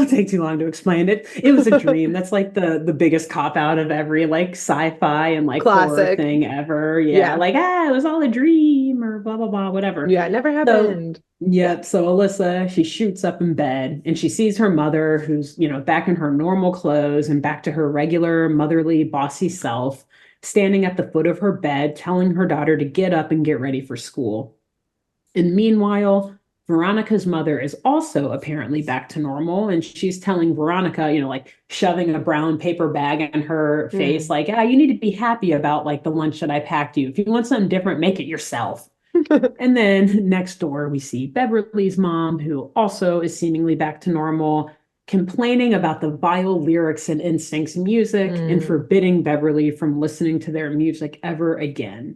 take too long to explain it. It was a dream. That's like the biggest cop out of every like sci-fi and like horror thing ever. Yeah, like it was all a dream or blah blah blah, whatever. Yeah, it never happened. So Alyssa, she shoots up in bed and she sees her mother, who's back in her normal clothes and back to her regular motherly bossy self, standing at the foot of her bed, telling her daughter to get up and get ready for school. And meanwhile, Veronica's mother is also apparently back to normal, and she's telling Veronica, like shoving a brown paper bag in her face, like, you need to be happy about like the lunch that I packed you. If you want something different, make it yourself. And then next door, we see Beverly's mom, who also is seemingly back to normal, complaining about the vile lyrics in Instinct's music and forbidding Beverly from listening to their music ever again.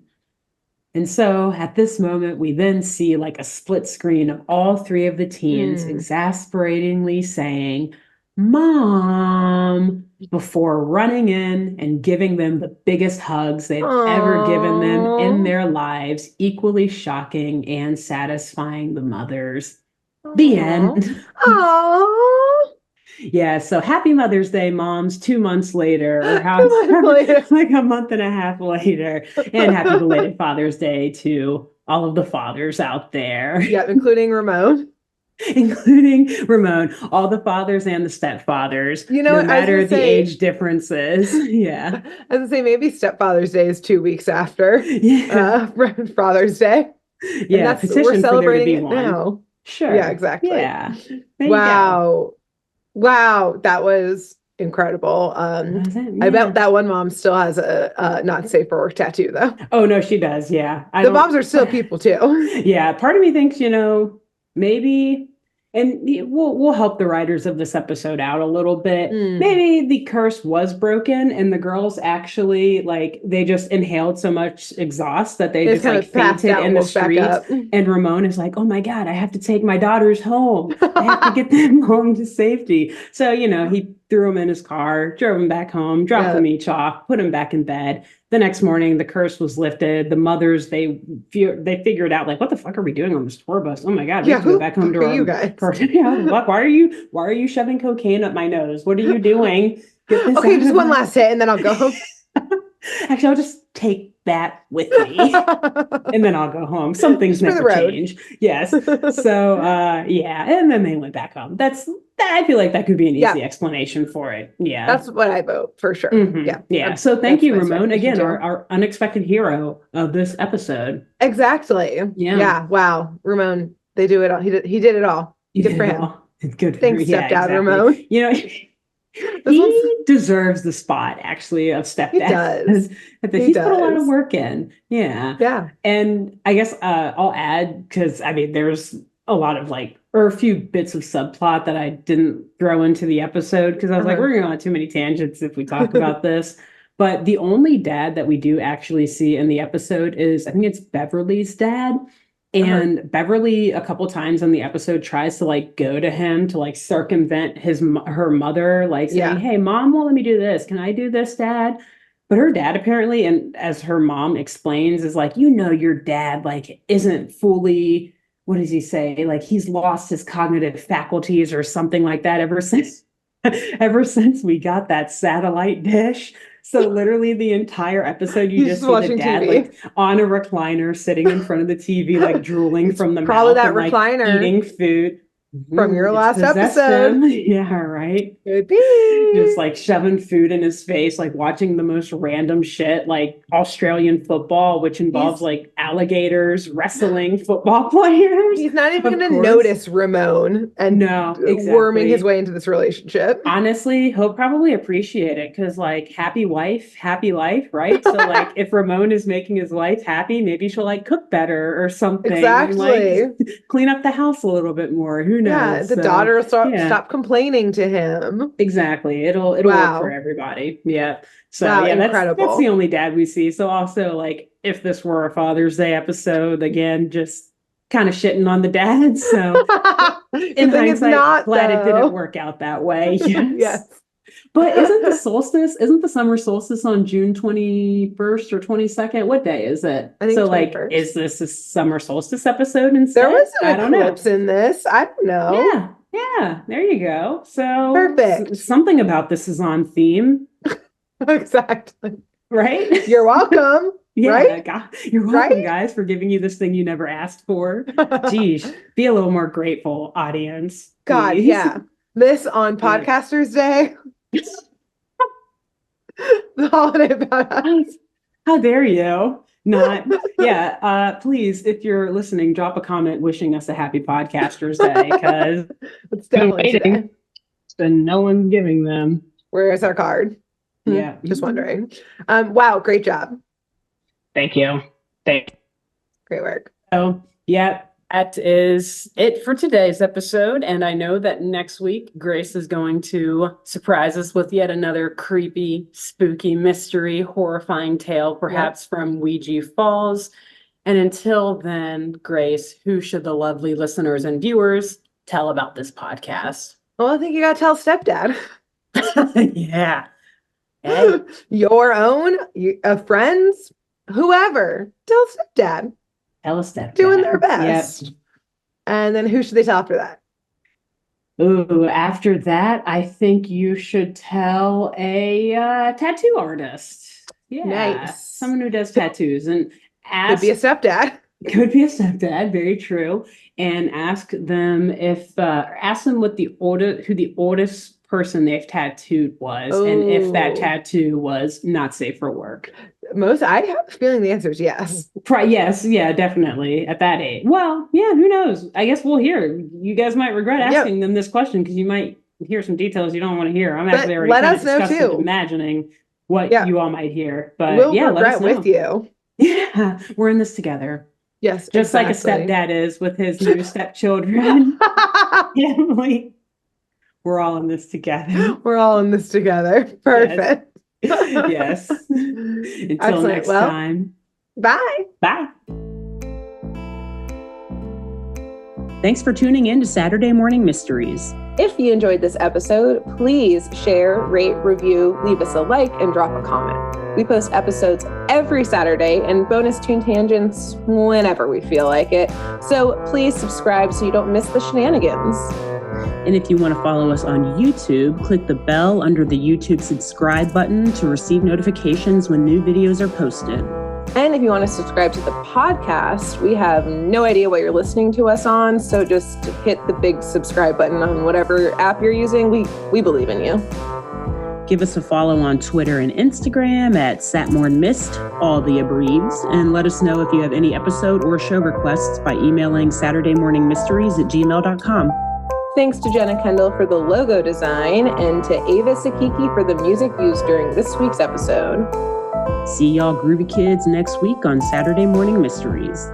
And so at this moment, we then see like a split screen of all three of the teens exasperatingly saying, "Mom," before running in and giving them the biggest hugs they've ever given them in their lives, equally shocking and satisfying the mothers. The end. Aww. Yeah, so happy Mother's Day, moms, 2 months later, or like a month and a half later. And happy belated Father's Day to all of the fathers out there. Yeah, including Ramon. Including Ramon, all the fathers and the stepfathers, no matter the age differences. Yeah. I was gonna say, maybe Stepfather's Day is 2 weeks after Father's Day. Yeah, we're celebrating it now. Sure. Yeah, exactly. Yeah. Wow, that was incredible. I bet that one mom still has a not safe for work tattoo though. Oh no, she does. Yeah. The moms are still people too. Yeah. Part of me thinks, maybe, and we'll help the writers of this episode out a little bit. Maybe the curse was broken and the girls actually they just inhaled so much exhaust that they just fainted in the streets. And Ramon is like, "Oh my God, I have to take my daughters home. I have to get them home to safety." So, he threw them in his car, drove them back home, dropped them each off, put them back in bed. The next morning, the curse was lifted. The mothers, they figured out, what the fuck are we doing on this tour bus? Oh my God, we have to go back home to our... you guys? Why are you shoving cocaine up my nose? What are you doing? Okay, just one last hit and then I'll go home. Actually, I'll just take that with me and then I'll go home. Some things never change. Yes. So, and then they went back home. I feel like that could be an easy explanation for it. Yeah. That's what I vote for sure. Yeah. So thank you, Ramon. Again, our unexpected hero of this episode. Exactly. Yeah. Wow. Ramon, they do it all. He did it all. Good for him. Good. Thanks, stepdad Ramon. He deserves the spot, actually, of stepdad. He does. He's put a lot of work in. Yeah. Yeah. And I guess I'll add, because there's a lot of or a few bits of subplot that I didn't throw into the episode because I was we're going to go on too many tangents if we talk about this. But the only dad that we do actually see in the episode is, I think it's Beverly's dad. And Beverly, a couple times in the episode, tries to go to him to circumvent her mother, saying, "Hey, mom won't let me do this. Can I do this, dad?" But her dad apparently, and as her mom explains, is your dad isn't fully, what does he say? He's lost his cognitive faculties or something like that ever since we got that satellite dish. So literally the entire episode, you just see the dad TV. On a recliner sitting in front of the TV, drooling from the probably mouth that and recliner eating food. From your last episode. Yeah, right. Could be. Just shoving food in his face, watching the most random shit, Australian football, which involves alligators, wrestling football players. He's not even going to notice Ramon and worming his way into this relationship. Honestly, he'll probably appreciate it because happy wife, happy life, right? So if Ramon is making his wife happy, maybe she'll cook better or something. Exactly. And, clean up the house a little bit more. Who knows? Yeah, the daughter will stop complaining to him. Exactly. It'll work for everybody. Yeah. So incredible. That's the only dad we see. So also if this were a Father's Day episode, again, just kind of shitting on the dad. So in hindsight, glad it didn't work out that way. Yes. But isn't the summer solstice on June 21st or 22nd? What day is it? I think so. 21st. Is this a summer solstice episode instead? There was an eclipse in this. I don't know. Yeah. There you go. So perfect. Something about this is on theme. Exactly. Right? You're welcome. Right? You're welcome, guys, for giving you this thing you never asked for. Geez, be a little more grateful, audience. God, please. yeah. This on Podcasters Day. The holiday about us. How dare you? Not. Please, if you're listening, drop a comment wishing us a happy Podcasters Day because it's definitely today. It's been no one giving them. Where is our card? Yeah. Just wondering. Wow, great job. Thank you. Great work. So That is it for today's episode. And I know that next week, Grace is going to surprise us with yet another creepy, spooky, mystery, horrifying tale, perhaps from Ouija Falls. And until then, Grace, who should the lovely listeners and viewers tell about this podcast? Well, I think you got to tell stepdad. Yeah. Hey. Your own, friends, whoever. Tell stepdad. Tell a stepdad. Doing their best. Yep. And then who should they tell after that? Ooh, after that, I think you should tell a tattoo artist. Yeah. Nice. Someone who does tattoos and ask. Could be a stepdad. Could be a stepdad, very true. And ask them what who the oldest person they've tattooed was, and if that tattoo was not safe for work. I have a feeling the answer is yes. Yes, yeah, definitely at that age. Well, yeah, who knows? I guess we'll hear. You guys might regret asking them this question because you might hear some details you don't want to hear. I'm actually already kind of disgusted imagining what you all might hear. But we'll let us know. With you. Yeah, we're in this together. Yes, just like a stepdad is with his new stepchildren. Family. We're all in this together. We're all in this together. Perfect. Yes. Until next time. Bye. Bye. Thanks for tuning in to Saturday Morning Mysteries. If you enjoyed this episode, please share, rate, review, leave us a like, and drop a comment. We post episodes every Saturday and bonus tune tangents whenever we feel like it. So please subscribe so you don't miss the shenanigans. And if you want to follow us on YouTube, click the bell under the YouTube subscribe button to receive notifications when new videos are posted. And if you want to subscribe to the podcast, we have no idea what you're listening to us on, so just hit the big subscribe button on whatever app you're using. We believe in you. Give us a follow on Twitter and Instagram at SatmornMist, all the abreves, and let us know if you have any episode or show requests by emailing SaturdayMorningMysteries@gmail.com. Thanks to Jenna Kendall for the logo design and to Ava Sakiki for the music used during this week's episode. See y'all groovy kids next week on Saturday Morning Mysteries.